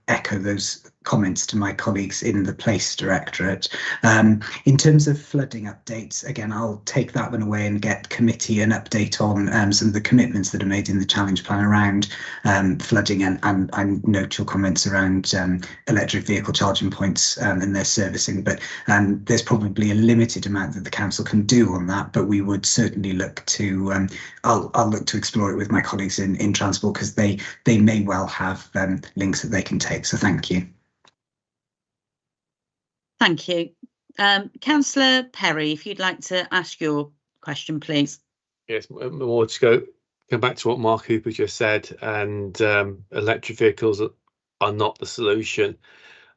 echo those comments to my colleagues in the Place Directorate. In terms of flooding updates, again, I'll take that one away and get committee an update on some of the commitments that are made in the challenge plan around flooding, and I note your comments around electric vehicle charging points and their servicing. But there's probably a limited amount that the council can do on that, but we would certainly look to I'll look to explore it with my colleagues in transport, because they may well have links that they can take. So thank you. Thank you. Councillor Perry, if you'd like to ask your question, please. Yes, more to come back to what Mark Hooper just said, and electric vehicles are not the solution.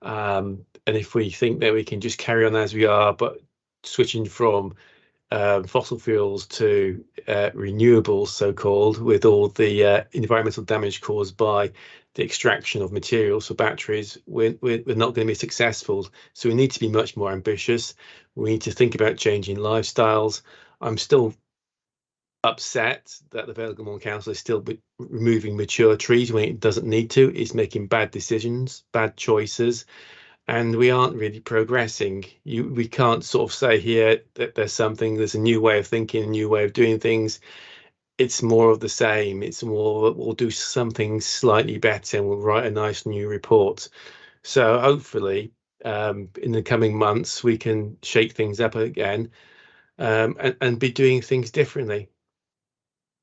And if we think that we can just carry on as we are, but switching from fossil fuels to renewables, so-called, with all the environmental damage caused by the extraction of materials for batteries, we're not going to be successful. So we need to be much more ambitious. We need to think about changing lifestyles. I'm still upset that the Vale of Glamorgan Council is still removing mature trees when it doesn't need to. It's making bad decisions, bad choices, and we aren't really progressing. We can't sort of say here that there's a new way of thinking, a new way of doing things. It's more of the same. It's more, we'll do something slightly better and we'll write a nice new report. So hopefully in the coming months we can shake things up again and be doing things differently.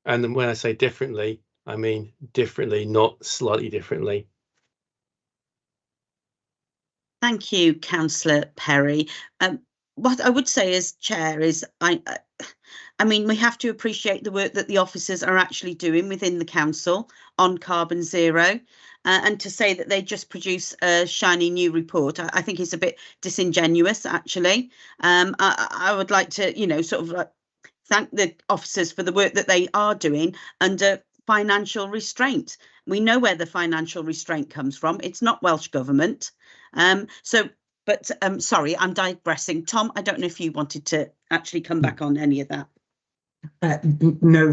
And when I say differently, I mean differently, not slightly differently. Thank you, Councillor Perry. What I would say as chair is I mean, we have to appreciate the work that the officers are actually doing within the council on carbon zero. And to say that they just produce a shiny new report, I think is a bit disingenuous, actually. I would like to, you know, sort of like thank the officers for the work that they are doing under financial restraint. We know where the financial restraint comes from. It's not Welsh Government. Sorry, I'm digressing. Tom, I don't know if you wanted to actually come back on any of that. No,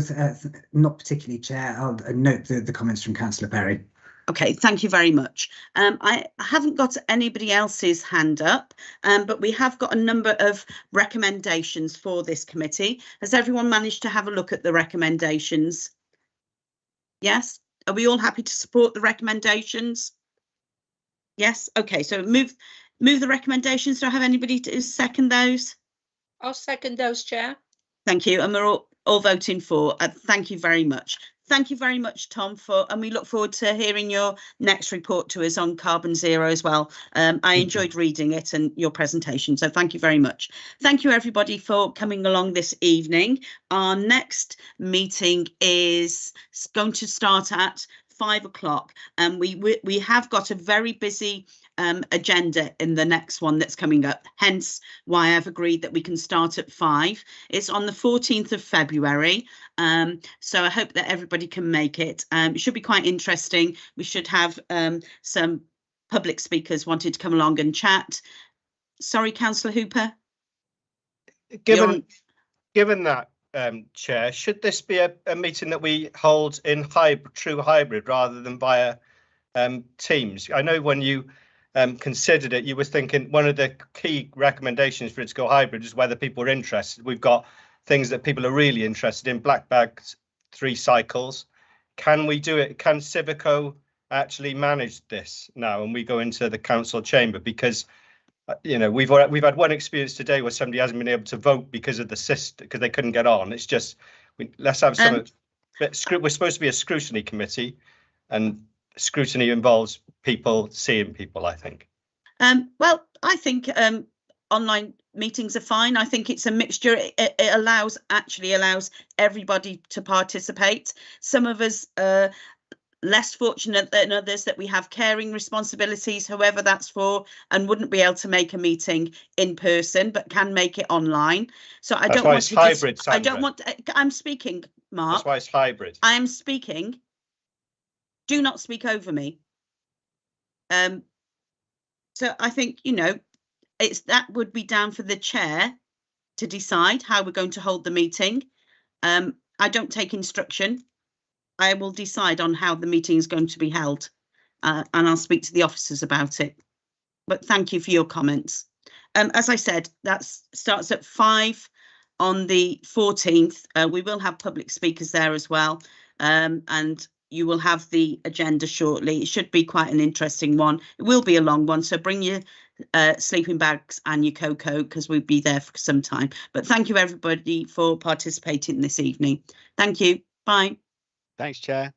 not particularly, Chair. I'll note the comments from Councillor Perry. Okay, thank you very much. I haven't got anybody else's hand up, but we have got a number of recommendations for this committee. Has everyone managed to have a look at the recommendations? Yes? Are we all happy to support the recommendations? Yes? Okay, so move the recommendations. Do I have anybody to second those? I'll second those, Chair. Thank you, and we're all voting for. Thank you very much. Thank you very much, Tom, and we look forward to hearing your next report to us on carbon zero as well. I enjoyed reading it and your presentation, so thank you very much. Thank you, everybody, for coming along this evening. Our next meeting is going to start at 5 o'clock, and we have got a very busy agenda in the next one that's coming up, hence why I've agreed that we can start at 5. It's on the 14th of February, so I hope that everybody can make it. It should be quite interesting. We should have some public speakers wanted to come along and chat. Sorry, Councillor Hooper. Given that, Chair, should this be a meeting that we hold in true hybrid rather than via Teams? I know when you considered it, you were thinking one of the key recommendations for it to go hybrid is whether people are interested. We've got things that people are really interested in, black bags, 3 cycles. Can we do it? Can Civico actually manage this now and we go into the council chamber? Because you know, we've had one experience today where somebody hasn't been able to vote because of the system, because they couldn't get on. It's just, let's have some. We're supposed to be a scrutiny committee, and scrutiny involves people seeing people, I think. Well, I think online meetings are fine. I think it's a mixture. It actually allows everybody to participate. Some of us less fortunate than others that we have caring responsibilities, whoever that's for, and wouldn't be able to make a meeting in person, but can make it online. So I don't want to hybrid, I don't want I'm speaking, Mark. That's why it's hybrid. I am speaking. Do not speak over me. So I think, you know, that would be down for the chair to decide how we're going to hold the meeting. I don't take instruction. I will decide on how the meeting is going to be held, and I'll speak to the officers about it. But thank you for your comments. As I said, that starts at 5 on the 14th. We will have public speakers there as well, and you will have the agenda shortly. It should be quite an interesting one. It will be a long one, so bring your sleeping bags and your cocoa, because we'll be there for some time. But thank you everybody for participating this evening. Thank you. Bye. Thanks, Chair.